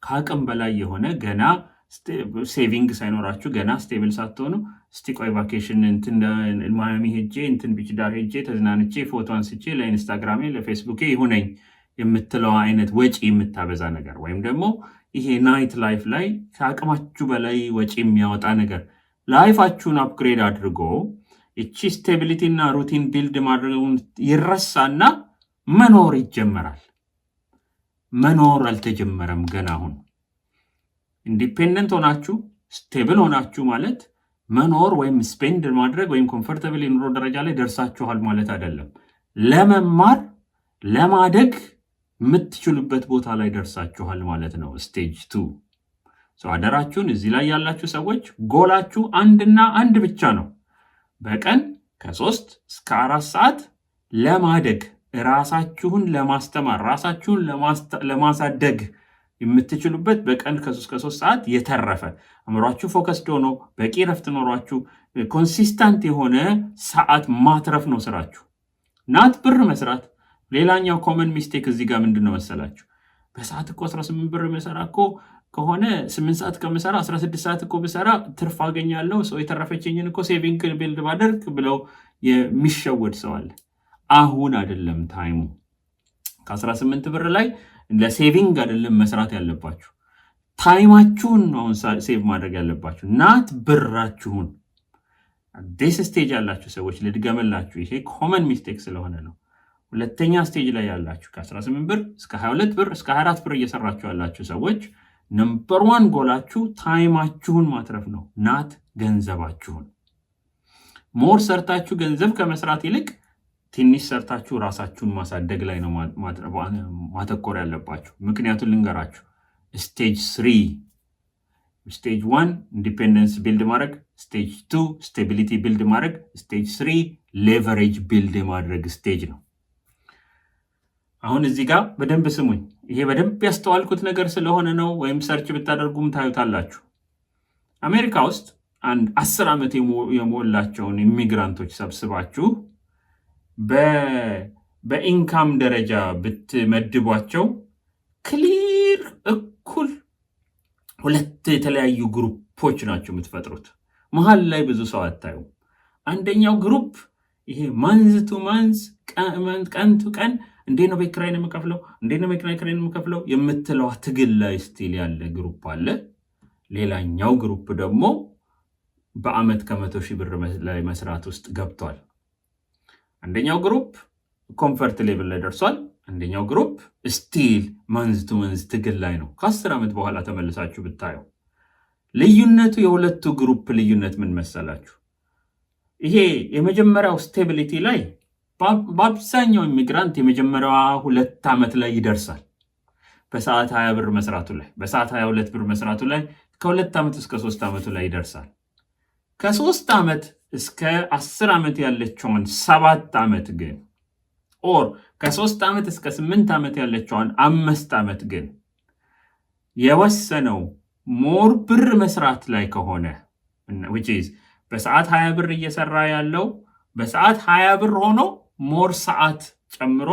ከአቅም በላይ የሆነ ገና ሴቪንግ ሳይኖራችሁ ገና ስቴብል ሳትሆኑ እስቲ ቆይ ቫኬሽን ማያሚ ሄጄ ቢች ዳር ሄጄ ተዝናንቼ ፎቶ አንስቼ ለኢንስታግራሜ ለፌስቡኬ ይሁነኝ የምትለው አይነት ወጪ የምታበዛ ነገር፣ ወይም ደግሞ ይሄ ናይት ላይፍ ላይ ከአቅማችሁ በላይ ወጪ የሚያወጣ ነገር ላይፋችሁን አፕግሬድ አድርጎ እቺ ስቴቢሊቲ እና ሩቲን ቢልድ ማድረጉን ይረሳና መኖር ይጀመራል። መኖር አልተጀመረም ገና። አሁን ኢንዲፔንደንት ሆናችሁ ስቴብል ሆናችሁ ማለት መኖር ወይም ስፔንድ ማድረግ ወይም ኮምፎርታብል የኑሮ ደረጃ ላይ ደርሳችኋል ማለት አይደለም። ለመማር ለማደግ የምትችሉበት ቦታ ላይ ደርሳችኋል ማለት ነው። ስቴጅ 2 አደራችሁን። እዚህ ላይ ያላችሁ ሰዎች ጎላችሁ አንድና አንድ ብቻ ነው። በቀን ከ3 እስከ 4 ሰዓት ለማደግ ራሳችሁን ለማስተማር ራሳችሁን ለማሳደግ የምትችሉበት በቀን ከ3 ሰዓት የተረፈ አእምሯችሁ ፎከስድ ሆኖ በቂ ረፍት ኖሯችሁ ኮንሲስታንት የሆነ ሰዓት ማትረፍ ነው ስራችሁ። ናት ብር መስራት። ሌላኛው ኮመን ሚስቴክ እዚህ ጋር ምንድነው መሰላችሁ? በሰዓት እኮ 18 ብር መሰራ እኮ ከሆነ 8 ሰዓት ከምሰራ 16 ሰዓት እኮ ብሰራ ትርፍ አገኛለሁ፣ ሰው የተረፈችኝን እኮ ሴቪንግ ቢልድ ባደርግ ብለው የሚሸወድ ሰው አለ። አሁን አይደለም ታይሙ። ከ18 ብር ላይ ለሴቪንግ አይደለም መስራት ያለባችሁ፣ ታይማችሁን አሁን ሴቭ ማድረግ ያለባችሁ፣ ናት ብራችሁን። አዲስ ስቴጅ ያላችሁ ሰዎች ልድገመላችሁ፣ ይሄ ኮመን ሚስቴክ ስለሆነ ነው። ሁለተኛ ስቴጅ ላይ ያላችሁ ከ18 ብር እስከ 22 ብር እስከ 24 ብር እየሰራችሁ ያላችሁ ሰዎች ነምበር 1 ጎላችሁ ታይማችሁን ማትረፍ ነው፣ ናት ገንዘባችሁን። ሞር ሰርታችሁ ገንዘብ ከመስራት ይልቅ ትንሽ ሰርታችሁ ራሳችሁን ማሳደግ ላይ ነው ማተኮር ያለባችሁ። ምክንያቱም ልንገራችሁ፣ ስቴጅ 3 ስቴጅ 1 ኢንዲፔንደንስ ቢልድ ማድረግ፣ ስቴጅ 2 ስቴቢሊቲ ቢልድ ማድረግ፣ ስቴጅ 3 ሌቨሬጅ ቢልድ ማድረግ ስቴጅ ነው። አሁን እዚህ ጋር በደንብ ስሙኝ። ይሄ በደንብ ያስተዋልኩት ነገር ስለሆነ ነው፣ ወይም ሰርች ብታደርጉም ታዩታላችሁ። አሜሪካ ውስጥ አንድ 10 ዓመት የሞላቸውን ኢሚግራንቶች ሰብስባችሁ በኢንካም ደረጃ ብትመድቧቸው ክሊር እኩል 2 የተለያዩ ግሩፖች ናቸው የምትፈጥሩት። መሀል ላይ ብዙ ሰው አታዩም። አንደኛው ግሩፕ ይሄ ማንዝ ቱ ማንዝ ቀን ቱ ቀን እንዴት ነው ቤት ኪራይን የምከፍለው እንዴት ነው መኪና ኪራይን የምከፍለው የምትለው ትግል ላይ ስቲል ያለ ግሩፕ አለ። ሌላኛው ግሩፕ ደግሞ በአመት ከ100,000 ብር ላይ መስራት ውስጥ ገብቷል። አንደኛው ግሩፕ ኮምፈርት ሌቭል ላይ ደርሷል። አንደኛው ግሩፕ ስቲል ማንዝ ቱ ማንዝ ትግል ላይ ነው። ከ10 ዓመት በኋላ ተመልሳችሁ ብታየው ልዩነቱ የሁለቱ ግሩፕ ልዩነት ምን መሰላችሁ? ይሄ የመጀመሪያው ስቴቢሊቲ ላይ በአብዛኛው ኢሚግራንት የመጀመሪያዋ 2 ዓመት ላይ ይደርሳል። በሰዓት 20 ብር መስራቱ ላይ በሰዓት 22 ብር መስራቱ ላይ ከ2 ዓመት እስከ 3 ዓመቱ ላይ ይደርሳል። ከ3 ዓመት እስከ 10 ዓመት ያለችውን 7 ዓመት ግን ኦር ከ3 ዓመት እስከ 8 ዓመት ያለችውን 5 ዓመት ግን የወሰነው ሞር ብር መስራት ላይ ከሆነ which is በሰዓት 20 ብር እየሰራ ያለው በሰዓት 20 ብር ሆኖ ሞር ሰዓት ጨምሮ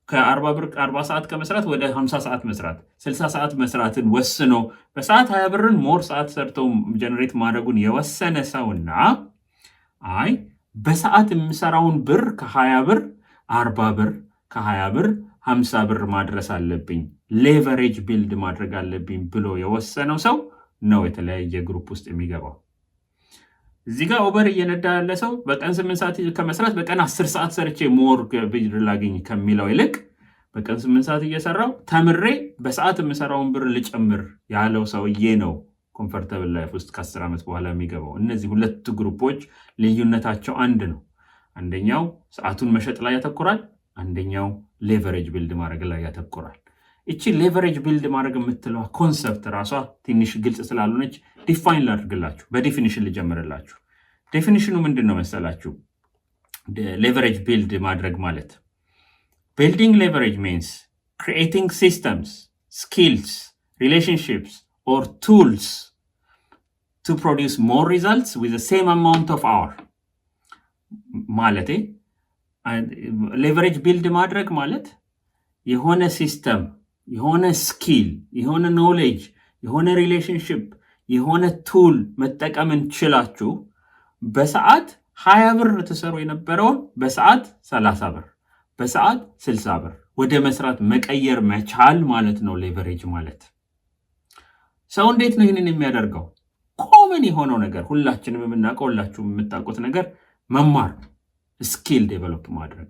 ከ40 ብር 40 ሰዓት ከመስራት ወደ 50 ሰዓት መስራት 60 ሰዓት መስራትን ወስኖ በሰዓት 20 ብርን ሞር ሰዓት ሰርተው ጀነሬት ማድረጉን የወሰነ ሰውና አይ በሰዓት የምሰራውን ብር ከ20 ብር 40 ብር ከ20 ብር 50 ብር ማድረስ አለብኝ ሌቨሬጅ ቢልድ ማድረግ አለብኝ ብሎ የወሰነው ሰው ነው የተለያየ ግሩፕ ውስጥ የሚገባው። እዚህ ጋር ኦቨር እየነዳ ያለ ሰው በቀን 8 ሰዓት ከመስራት በቀን 10 ሰዓት ሰርቼ ሞር ብር ላገኝ ከሚለው ይልቅ በቀን 8 ሰዓት እየሰራው ተምሬ በሰዓት የምሰራውን ብር ልጨምር ያለው ሰውዬ ነው ኮምፎርታብል ላይፍ ውስጥ ከ10 ዓመት በኋላ የሚገባው። እነዚህ ሁለት ግሩፖች ልዩነታቸው አንድ ነው። አንደኛው ሰዓቱን መሸጥ ላይ ያተኩራል፣ አንደኛው ሌቨሬጅ ቢልድ ማድረግ ላይ ያተኩራል። እቺ ሌቨሬጅ ቢልድ ማድረግ የምትለው ኮንሰፕት ራሷ ትንሽ ግልጽ ስላልሆነች ዲፋይን ላድርግላችሁ። በዴፊኒሽን ልጀምርላችሁ። ዴፊኒሽኑ ምንድነው መሰላችሁ? ሌቨሬጅ ቢልድ ማድረግ ማለት building leverage means creating systems, skills, relationships or tools to produce more results with the same amount of hour ማለቴ ሌቨሬጅ ቢልድ ማድረግ ማለት የሆነ ሲስተም የሆነ ስኪል የሆነ ኖሌጅ የሆነ ሪሌሽንሽፕ የሆነ ቱል መጠቀምን ችላችሁ በሰዓት 20 ብር ተሰሩ የነበረውን በሰዓት 30 ብር በሰዓት 60 ብር ወደ መስራት መቀየር መቻል ማለት ነው ሌቨሬጅ ማለት። ሰው እንዴት ነው ይህንን የሚያደርገው? ኮመን የሆነው ነገር ሁላችንም የምናውቀው ሁላችሁም የምታውቁት ነገር መማር፣ ስኪል ዴቨሎፕ ማድረግ።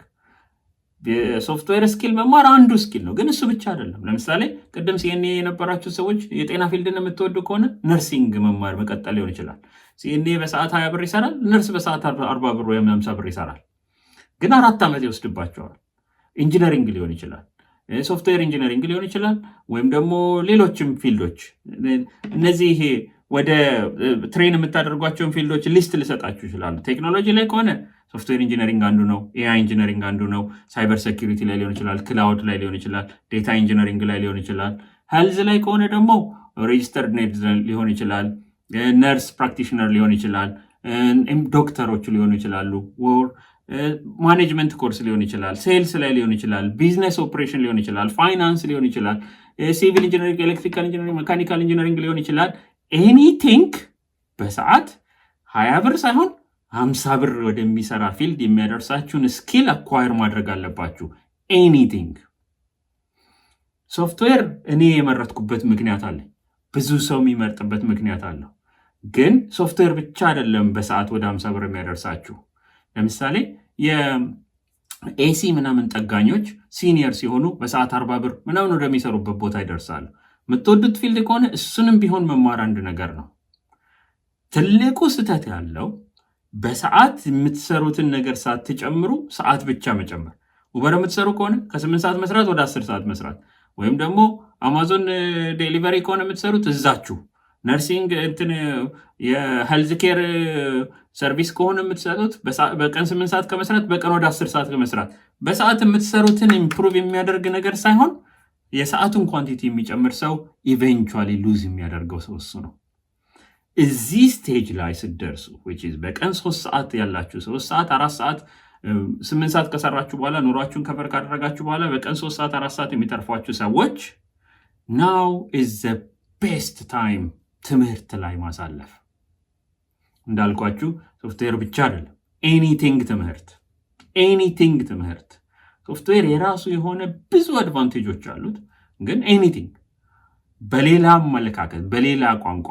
የሶፍትዌር ስኪል መማር አንዱ ስኪል ነው፣ ግን እሱ ብቻ አይደለም። ለምሳሌ ቅድም ሲኤንኤ የነበራችሁ ሰዎች የጤና ፊልድን የምትወዱ ከሆነ ነርሲንግ መማር መቀጠል ሊሆን ይችላል። ሲኤንኤ በሰዓት 20 ብር ይሰራል፣ ነርስ በሰዓት 40 ብር ወይም 50 ብር ይሰራል፣ ግን 4 ዓመት ይወስድባቸዋል። ኢንጂነሪንግ ሊሆን ይችላል፣ ሶፍትዌር ኢንጂነሪንግ ሊሆን ይችላል፣ ወይም ደግሞ ሌሎችም ፊልዶች። እነዚህ ይሄ ወደ ትሬን የምታደርጓቸውን ፊልዶች ሊስት ልሰጣችሁ ይችላሉ። ቴክኖሎጂ ላይ ከሆነ ሶፍትዌር ኢንጂነሪንግ አንዱ ነው። ኤአይ ኢንጂነሪንግ አንዱ ነው። ሳይበር ሴኪሪቲ ላይ ሊሆን ይችላል። ክላውድ ላይ ሊሆን ይችላል። ዴታ ኢንጂነሪንግ ላይ ሊሆን ይችላል። ሄልዝ ላይ ከሆነ ደግሞ ሬጅስተርድ ነርስ ሊሆን ይችላል። ነርስ ፕራክቲሽነር ሊሆን ይችላል። ዶክተሮች ሊሆኑ ይችላሉ። ማኔጅመንት ኮርስ ሊሆን ይችላል። ሴልስ ላይ ሊሆን ይችላል። ቢዝነስ ኦፕሬሽን ሊሆን ይችላል። ፋይናንስ ሊሆን ይችላል። ሲቪል ኢንጂነሪንግ፣ ኤሌክትሪካል ኢንጂነሪንግ፣ መካኒካል ኢንጂነሪንግ ሊሆን ይችላል። ኤኒቲንግ በሰዓት 20 ብር ሳይሆን 50 ብር ወደሚሰራ ፊልድ የሚያደርሳችሁን ስኪል አኳየር ማድረግ አለባችሁ። ኤኒቲንግ ሶፍትዌር እኔ የመረጥኩበት ምክንያት አለ። ብዙ ሰው የሚመርጥበት ምክንያት አለው። ግን ሶፍትዌር ብቻ አይደለም በሰዓት ወደ 50 ብር የሚያደርሳችሁ። ለምሳሌ የኤሲ ምናምን ጠጋኞች ሲኒየር ሲሆኑ በሰዓት 40 ብር ምናምን ወደሚሰሩበት ቦታ ይደርሳሉ። የምትወዱት ፊልድ ከሆነ እሱንም ቢሆን መማር አንድ ነገር ነው። ትልቁ ስህተት ያለው በሰዓት የምትሰሩትን ነገር ሳትጨምሩ ሰዓት ብቻ መጨመር። ውበር የምትሰሩ ከሆነ ከ8 ሰዓት መስራት ወደ 10 ሰዓት መስራት፣ ወይም ደግሞ አማዞን ዴሊቨሪ ከሆነ የምትሰሩት እዛችሁ ነርሲንግ እንትን የሄልዝ ኬር ሰርቪስ ከሆነ የምትሰጡት በቀን 8 ሰዓት ከመስራት በቀን ወደ 10 ሰዓት ከመስራት። በሰዓት የምትሰሩትን ኢምፕሩቭ የሚያደርግ ነገር ሳይሆን የሰዓቱን ኳንቲቲ የሚጨምር ሰው ኢቨንቹዋሊ ሉዝ የሚያደርገው ሰው እሱ ነው። እዚህ ስቴጅ ላይ ስትደርሱ በቀን 3 ሰዓት ያላችሁ 3 ሰዓት 4 ሰዓት 8 ሰዓት ከሰራችሁ በኋላ ኑሯችሁን ከበር ካደረጋችሁ በኋላ በቀን 3 ሰዓት 4 ሰዓት የሚተርፏችሁ ሰዎች ናው ኢዝ ዘ ቤስት ታይም ትምህርት ላይ ማሳለፍ። እንዳልኳችሁ ሶፍትዌር ብቻ አይደለም፣ ኤኒቲንግ ትምህርት። ሶፍትዌር የራሱ የሆነ ብዙ አድቫንቴጆች አሉት። ግን ኤኒቲንግ በሌላ አመለካከት በሌላ ቋንቋ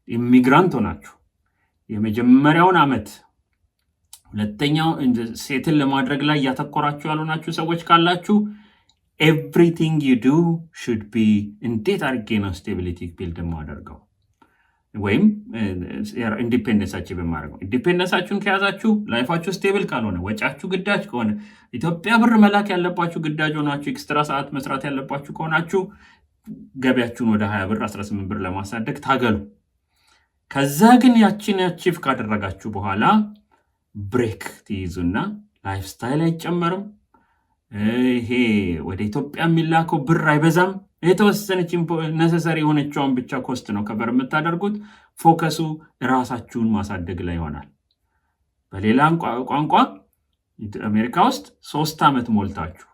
ኢሚግራንት ሆናችሁ የመጀመሪያውን ዓመት ሁለተኛው ሴትን ለማድረግ ላይ ያተኮራችሁ ያልሆናችሁ ሰዎች ካላችሁ ኤቭሪቲንግ ዩ ዱ ሹድ ቢ እንዴት አድርጌ ነው ስቴቢሊቲ ቢልድ የማደርገው ወይም ኢንዲፔንደንሳችሁ በማድረግ ነው። ኢንዲፔንደንሳችሁን ከያዛችሁ ላይፋችሁ ስቴብል ካልሆነ፣ ወጫችሁ ግዳጅ ከሆነ፣ ኢትዮጵያ ብር መላክ ያለባችሁ ግዳጅ ሆናችሁ ኤክስትራ ሰዓት መስራት ያለባችሁ ከሆናችሁ ገቢያችሁን ወደ 20 ብር 18 ብር ለማሳደግ ታገሉ። ከዛ ግን ያችን አቺቭ ካደረጋችሁ በኋላ ብሬክ ትይዙና ላይፍ ስታይል አይጨመርም። ይሄ ወደ ኢትዮጵያ የሚላከው ብር አይበዛም። የተወሰነች ነሰሰሪ የሆነችውን ብቻ ኮስት ነው ከበር የምታደርጉት። ፎከሱ ራሳችሁን ማሳደግ ላይ ይሆናል። በሌላ ቋንቋ አሜሪካ ውስጥ 3 ዓመት ሞልታችሁ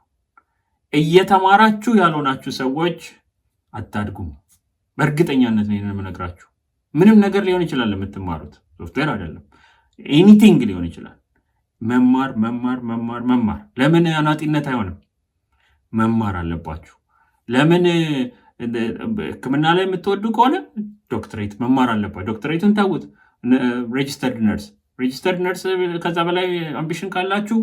እየተማራችሁ ያልሆናችሁ ሰዎች አታድጉም። በእርግጠኛነት ነው የምነግራችሁ። ምንም ነገር ሊሆን ይችላል የምትማሩት፣ ሶፍትዌር አይደለም፣ ኤኒቲንግ ሊሆን ይችላል። መማር። ለምን አናጢነት አይሆንም? መማር አለባችሁ። ለምን ሕክምና ላይ የምትወዱ ከሆነ ዶክትሬት መማር አለባችሁ። ዶክትሬቱን ታውት። ሬጅስተርድ ነርስ፣ ከዛ በላይ አምቢሽን ካላችሁ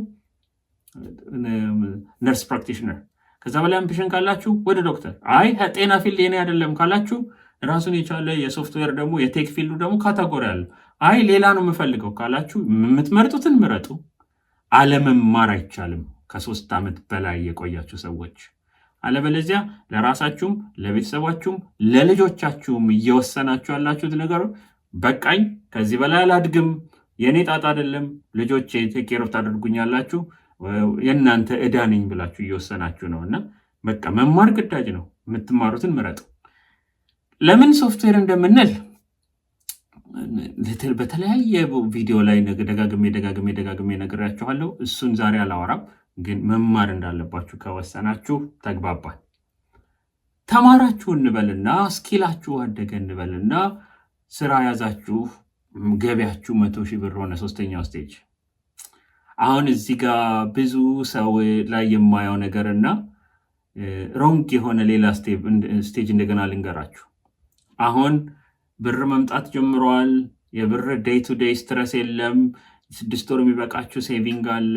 ነርስ ፕራክቲሽነር፣ ከዛ በላይ አምቢሽን ካላችሁ ወደ ዶክተር። አይ ጤና ፊልድ የኔ አይደለም ካላችሁ ራሱን የቻለ የሶፍትዌር ደግሞ የቴክ ፊልዱ ደግሞ ካታጎሪ አለ። አይ ሌላ ነው የምፈልገው ካላችሁ የምትመርጡትን ምረጡ። አለመማር አይቻልም። ከ3 ዓመት በላይ የቆያችሁ ሰዎች አለበለዚያ ለራሳችሁም ለቤተሰባችሁም ለልጆቻችሁም እየወሰናችሁ ያላችሁት ነገር በቃኝ፣ ከዚህ በላይ አላድግም፣ የኔ ጣጣ አይደለም፣ ልጆቼ ቴክ ኬር ኦፍ ታደርጉኛላችሁ፣ የእናንተ ዕዳ ነኝ ብላችሁ እየወሰናችሁ ነው። እና በቃ መማር ግዳጅ ነው። የምትማሩትን ምረጡ። ለምን ሶፍትዌር እንደምንል በተለያየ ቪዲዮ ላይ ደጋግሜ ነግራችኋለሁ። እሱን ዛሬ አላወራም። ግን መማር እንዳለባችሁ ከወሰናችሁ ተግባባል። ተማራችሁ እንበልና ስኪላችሁ አደገ እንበልና ስራ ያዛችሁ፣ ገቢያችሁ 100,000 ብር ሆነ። 3ኛው ስቴጅ። አሁን እዚህ ጋር ብዙ ሰው ላይ የማየው ነገርና ሮንግ የሆነ ሌላ ስቴጅ እንደገና ልንገራችሁ። አሁን ብር መምጣት ጀምሯል። የብር ዴይ ቱ ዴይ ስትረስ የለም። 6 ወር የሚበቃችሁ ሴቪንግ አለ።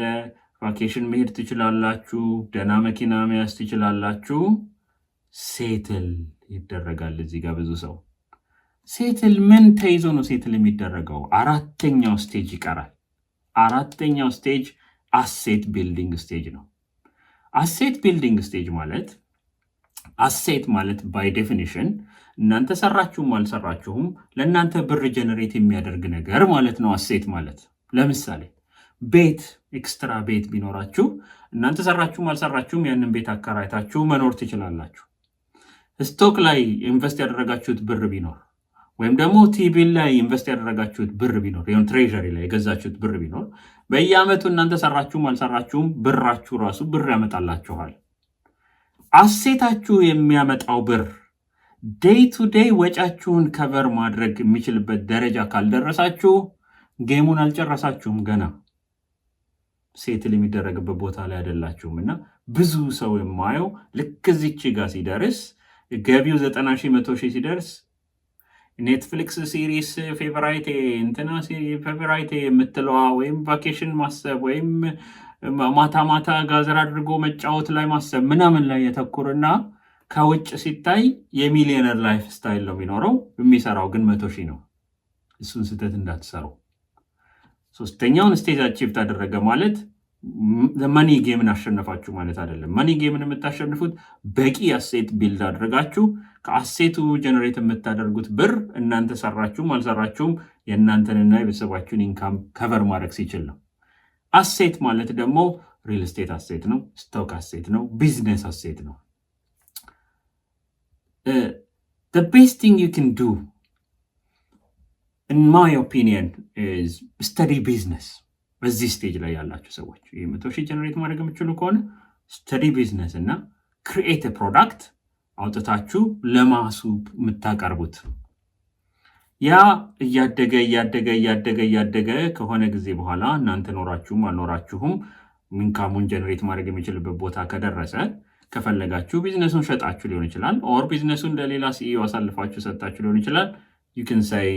ቫኬሽን መሄድ ትችላላችሁ። ደህና መኪና መያዝ ትችላላችሁ። ሴትል ይደረጋል። እዚህ ጋር ብዙ ሰው ሴትል ምን ተይዞ ነው ሴትል የሚደረገው? 4ኛው ስቴጅ ይቀራል። 4ኛው ስቴጅ አሴት ቢልዲንግ ስቴጅ ነው። አሴት ቢልዲንግ ስቴጅ ማለት አሴት ማለት ባይ ዴፊኒሽን እናንተ ሰራችሁም አልሰራችሁም ለእናንተ ብር ጀነሬት የሚያደርግ ነገር ማለት ነው። አሴት ማለት ለምሳሌ ቤት፣ ኤክስትራ ቤት ቢኖራችሁ እናንተ ሰራችሁም አልሰራችሁም ያንን ቤት አከራይታችሁ መኖር ትችላላችሁ። ስቶክ ላይ ኢንቨስት ያደረጋችሁት ብር ቢኖር ወይም ደግሞ ቲቢል ላይ ኢንቨስት ያደረጋችሁት ብር ቢኖር ወይም ትሬዠሪ ላይ የገዛችሁት ብር ቢኖር በየዓመቱ እናንተ ሰራችሁም አልሰራችሁም ብራችሁ ራሱ ብር ያመጣላችኋል። አሴታችሁ የሚያመጣው ብር ዴይ ቱ ዴይ ወጫችሁን ከቨር ማድረግ የሚችልበት ደረጃ ካልደረሳችሁ ጌሙን አልጨረሳችሁም። ገና ሴትል የሚደረግበት ቦታ ላይ አይደላችሁም። እና ብዙ ሰው የማየው ልክ እዚች ጋር ሲደርስ ገቢው 90,000 100,000 ሲደርስ ኔትፍሊክስ ሲሪስ ፌቨራይቴ እንትና ፌቨራይቴ የምትለዋ ወይም ቫኬሽን ማሰብ ወይም ማታ ማታ ጋዘር አድርጎ መጫወት ላይ ማሰብ ምናምን ላይ የተኩርና ከውጭ ሲታይ የሚሊዮነር ላይፍ ስታይል ነው የሚኖረው። የሚሰራው ግን 100,000 ነው። እሱን ስህተት እንዳትሰሩ። ሶስተኛውን ስቴጅ አቺቭ ታደረገ ማለት መኒ ጌምን አሸነፋችሁ ማለት አይደለም። መኒ ጌምን የምታሸንፉት በቂ አሴት ቢልድ አድርጋችሁ ከአሴቱ ጀነሬት የምታደርጉት ብር እናንተ ሰራችሁም አልሰራችሁም የእናንተንና የቤተሰባችሁን ኢንካም ከቨር ማድረግ ሲችል ነው። አሴት ማለት ደግሞ ሪል ስቴት አሴት ነው፣ ስቶክ አሴት ነው፣ ቢዝነስ አሴት ነው። The best thing you can do in my opinion is study business. በዚህ ስቴጅ ላይ ያላችሁ ሰዎች 100,000 ጀነሬት ማድረግ የምትችሉ ከሆነ ስተዲ ቢዝነስ እና ክሪኤት ፕሮዳክት አውጥታችሁ ለማሱ የምታቀርቡት ያ እያደገ ከሆነ ጊዜ በኋላ እናንተ ኖራችሁም አልኖራችሁም ኢንካሙን ጀነሬት ማድረግ የሚችልበት ቦታ ከደረሰ ከፈለጋችሁ ቢዝነሱን ሸጣችሁ ሊሆን ይችላል፣ ኦር ቢዝነሱን ለሌላ ሲኢኦ አሳልፋችሁ ሰጣችሁ ሊሆን ይችላል። you can say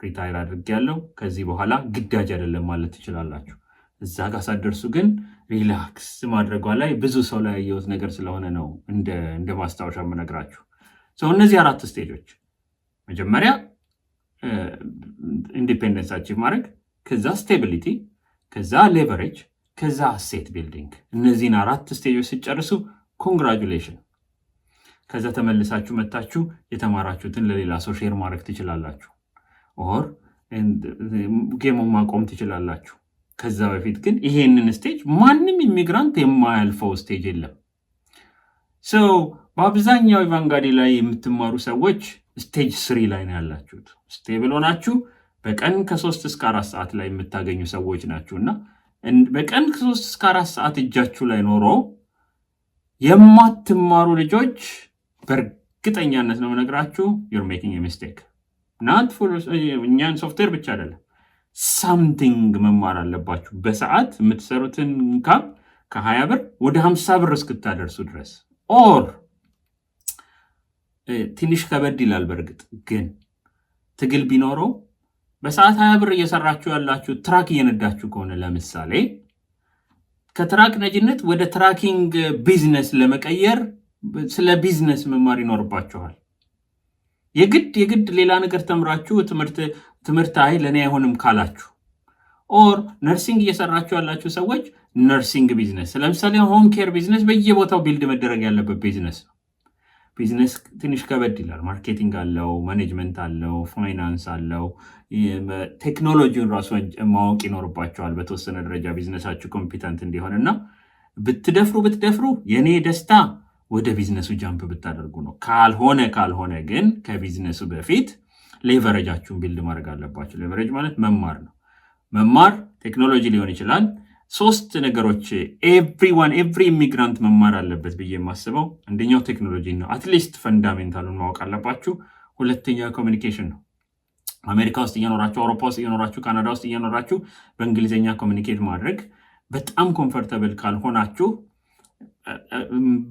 ሪታይር አድርጌያለሁ ከዚህ በኋላ ግዳጅ አይደለም ማለት ትችላላችሁ። እዛ ጋር ሳትደርሱ ግን ሪላክስ ማድረጓ ላይ ብዙ ሰው ላይ ያየሁት ነገር ስለሆነ ነው እንደ ማስታወሻ የምነግራችሁ። እነዚህ 4 ስቴጆች መጀመሪያ ኢንዲፔንደንስ አቺቭ ማድረግ፣ ከዛ ስቴቢሊቲ፣ ከዛ ሌቨሬጅ፣ ከዛ አሴት ቢልዲንግ። እነዚህን 4 ስቴጆች ሲጨርሱ ኮንግራጁሌሽን። ከዛ ተመልሳችሁ መታችሁ የተማራችሁትን ለሌላ ሰው ሼር ማድረግ ትችላላችሁ፣ ኦር ጌሙን ማቆም ትችላላችሁ። ከዛ በፊት ግን ይሄንን ስቴጅ ማንም ኢሚግራንት የማያልፈው ስቴጅ የለም። በአብዛኛው ኢቫንጋዲ ላይ የምትማሩ ሰዎች ስቴጅ 3 ላይ ነው ያላችሁት። ስቴብል ሆናችሁ በቀን ከ3 እስከ 4 ሰዓት ላይ የምታገኙ ሰዎች ናችሁና በቀን ከ3 እስከ 4 ሰዓት እጃችሁ ላይ ኖሮ የማትማሩ ልጆች በእርግጠኛነት ነው የምነግራችሁ you're making a mistake. not for እኛን ሶፍትዌር ብቻ አይደለም ሳምቲንግ መማር አለባችሁ። በሰዓት የምትሰሩትን ኢንካም ከ20 ብር ወደ 50 ብር እስክታደርሱ ድረስ ኦር ትንሽ ከበድ ይላል። በእርግጥ ግን ትግል ቢኖረው በሰዓት 20 ብር እየሰራችሁ ያላችሁ ትራክ እየነዳችሁ ከሆነ ለምሳሌ ከትራክ ነጂነት ወደ ትራኪንግ ቢዝነስ ለመቀየር ስለ ቢዝነስ መማር ይኖርባችኋል። የግድ ሌላ ነገር ተምራችሁ ትምህርት አይ ለኔ አይሆንም ካላችሁ ኦር ነርሲንግ እየሰራችሁ ያላችሁ ሰዎች ነርሲንግ ቢዝነስ፣ ለምሳሌ ሆም ኬር ቢዝነስ በየቦታው ቢልድ መደረግ ያለበት ቢዝነስ ነው። ቢዝነስ ትንሽ ከበድ ይላል። ማርኬቲንግ አለው፣ ማኔጅመንት አለው፣ ፋይናንስ አለው። ቴክኖሎጂውን ራሱ ማወቅ ይኖርባቸዋል በተወሰነ ደረጃ ቢዝነሳችሁ ኮምፒተንት እንዲሆንና ብትደፍሩ የኔ ደስታ ወደ ቢዝነሱ ጃምፕ ብታደርጉ ነው። ካልሆነ ግን ከቢዝነሱ በፊት ሌቨሬጃችሁን ቢልድ ማድረግ አለባችሁ። ሌቨሬጅ ማለት መማር ነው። መማር ቴክኖሎጂ ሊሆን ይችላል። 3 ነገሮች ኤቭሪ ኢሚግራንት መማር አለበት ብዬ የማስበው አንደኛው ቴክኖሎጂ ነው። አትሊስት ፈንዳሜንታሉን ማወቅ አለባችሁ። ሁለተኛው ኮሚኒኬሽን ነው። አሜሪካ ውስጥ እየኖራችሁ፣ አውሮፓ ውስጥ እየኖራችሁ፣ ካናዳ ውስጥ እየኖራችሁ በእንግሊዝኛ ኮሚኒኬት ማድረግ በጣም ኮምፎርታብል ካልሆናችሁ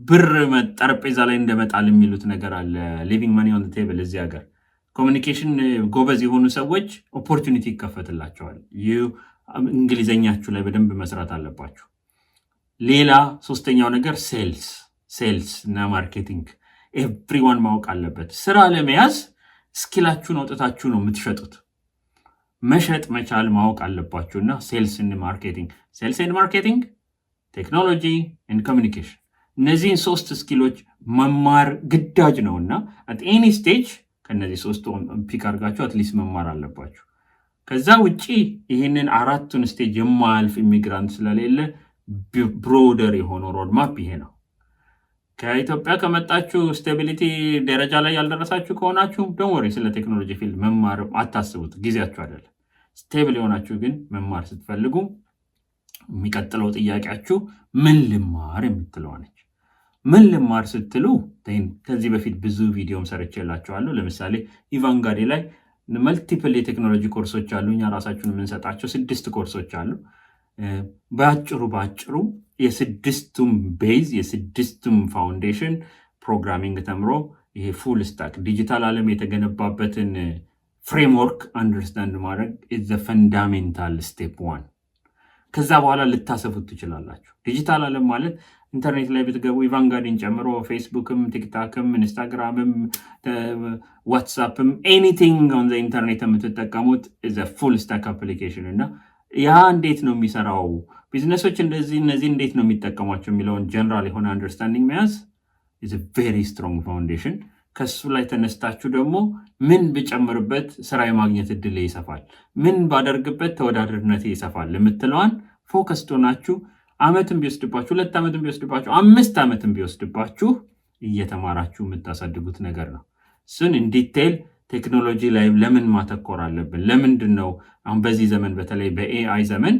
ብር ጠረጴዛ ላይ እንደመጣል የሚሉት ነገር አለ። ሊቪንግ ማኒ ኦን ቴብል። እዚህ ሀገር ኮሚኒኬሽን ጎበዝ የሆኑ ሰዎች ኦፖርቹኒቲ ይከፈትላቸዋል። እንግሊዘኛችሁ ላይ በደንብ መስራት አለባችሁ። ሌላ 3ኛው ነገር ሴልስ እና ማርኬቲንግ ኤቭሪዋን ማወቅ አለበት። ስራ ለመያዝ ስኪላችሁን አውጥታችሁ ነው የምትሸጡት። መሸጥ መቻል ማወቅ አለባችሁና ሴልስ ኤንድ ማርኬቲንግ፣ ቴክኖሎጂ ኤንድ ኮሚኒኬሽን፣ እነዚህን 3 ስኪሎች መማር ግዳጅ ነውና at any stage ከነዚህ 3 ፒክ አድርጋችሁ አትሊስት መማር አለባችሁ። ከዛ ውጪ ይህንን 4ቱን ስቴጅ የማያልፍ ኢሚግራንት ስለሌለ ብሮደር የሆነው ሮድማፕ ይሄ ነው። ከኢትዮጵያ ከመጣችሁ ስቴቢሊቲ ደረጃ ላይ ያልደረሳችሁ ከሆናችሁ ዶንት ወሪ፣ ስለ ቴክኖሎጂ ፊልድ መማር አታስቡት፣ ጊዜያችሁ አይደለም። ስቴብል የሆናችሁ ግን መማር ስትፈልጉ የሚቀጥለው ጥያቄያችሁ ምን ልማር የምትለው ነች። ምን ልማር ስትሉ ከዚህ በፊት ብዙ ቪዲዮም ሰርቼላችኋለሁ። ለምሳሌ ኢቫንጋዲ ላይ መልቲፕል የቴክኖሎጂ ኮርሶች አሉ። እኛ ራሳችሁን የምንሰጣቸው 6 ኮርሶች አሉ። በአጭሩ የ6ቱም ቤዝ የ6ቱም ፋውንዴሽን ፕሮግራሚንግ ተምሮ ይሄ ፉል ስታክ ዲጂታል ዓለም የተገነባበትን ፍሬምወርክ አንደርስታንድ ማድረግ ኢዝ ዘ ፈንዳሜንታል ስቴፕ 1። ከዛ በኋላ ልታሰፉት ትችላላችሁ። ዲጂታል ዓለም ማለት ኢንተርኔት ላይ ብትገቡ ኢቫንጋዲን ጨምሮ ፌስቡክም፣ ቲክታክም፣ ኢንስታግራምም፣ ዋትሳፕም ኤኒቲንግ ኦን ዘ ኢንተርኔት የምትጠቀሙት ኢዝ ዘ ፉል ስታክ አፕሊኬሽን እና ያ እንዴት ነው የሚሰራው፣ ቢዝነሶች እነዚህ እንዴት ነው የሚጠቀሟቸው የሚለውን ጀነራል የሆነ አንደርስታንዲንግ መያዝ ኢዝ አ ቬሪ ስትሮንግ ፋውንዴሽን። ከሱ ላይ ተነስታችሁ ደግሞ ምን ብጨምርበት ስራ የማግኘት እድል ይሰፋል፣ ምን ባደርግበት ተወዳዳሪነት ይሰፋል የምትለዋን ፎከስ ሆናችሁ ዓመትም ቢወስድባችሁ 2 ዓመትም ቢወስድባችሁ 5 ዓመትም ቢወስድባችሁ እየተማራችሁ የምታሳድጉት ነገር ነው። እሱን ኢን ዲቴይል ቴክኖሎጂ ላይ ለምን ማተኮር አለብን፣ ለምንድን ነው አሁን በዚህ ዘመን በተለይ በኤአይ ዘመን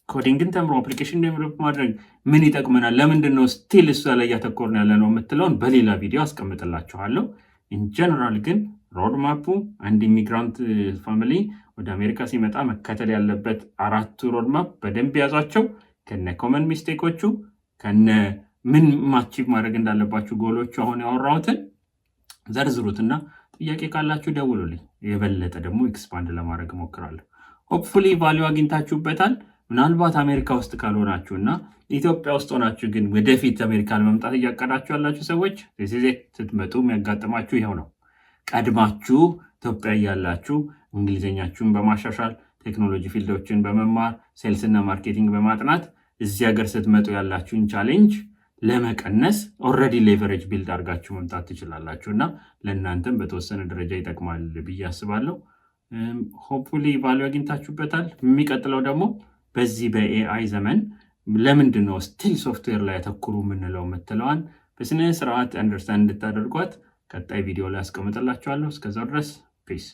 ኮዲንግን ተምሮ አፕሊኬሽን ዴቨሎፕ ማድረግ ምን ይጠቅመናል፣ ለምንድን ነው ስቲል እሱ ላይ እያተኮርን ያለ ነው የምትለውን በሌላ ቪዲዮ አስቀምጥላችኋለሁ። ኢን ጀነራል ግን ሮድማፑ አንድ ኢሚግራንት ፋሚሊ ወደ አሜሪካ ሲመጣ መከተል ያለበት 4ቱ ሮድማፕ በደንብ ያዟቸው፣ ከነ ኮመን ሚስቴኮቹ፣ ከነ ምን ማቺቭ ማድረግ እንዳለባችሁ ጎሎቹ አሁን ያወራሁትን ዘርዝሩትና ጥያቄ ካላችሁ ደውሉልኝ። የበለጠ ደግሞ ኤክስፓንድ ለማድረግ እሞክራለሁ። ሆፕፉሊ ቫልዩ አግኝታችሁበታል። ምናልባት አሜሪካ ውስጥ ካልሆናችሁና ኢትዮጵያ ውስጥ ሆናችሁ ግን ወደፊት አሜሪካ ለመምጣት እያቀዳችሁ ያላችሁ ሰዎች ስትመጡ የሚያጋጥማችሁ ይኸው ነው። ቀድማችሁ ኢትዮጵያ እያላችሁ እንግሊዝኛችሁን በማሻሻል ቴክኖሎጂ ፊልዶችን በመማር ሴልስና ማርኬቲንግ በማጥናት እዚህ ሀገር ስትመጡ ያላችሁን ቻሌንጅ ለመቀነስ ኦልሬዲ ሌቨሬጅ ቢልድ አድርጋችሁ መምጣት ትችላላችሁ እና ለእናንተም በተወሰነ ደረጃ ይጠቅማል ብዬ አስባለሁ። ሆፕፉሊ ቫልዩ አግኝታችሁበታል። የሚቀጥለው ደግሞ በዚህ በኤአይ ዘመን ለምንድን ነው ስቲል ሶፍትዌር ላይ ያተኩሩ የምንለው የምትለዋን በስነ ስርዓት አንደርስታንድ እንድታደርጓት ቀጣይ ቪዲዮ ላይ አስቀምጥላችኋለሁ። እስከዛው ድረስ ፒስ።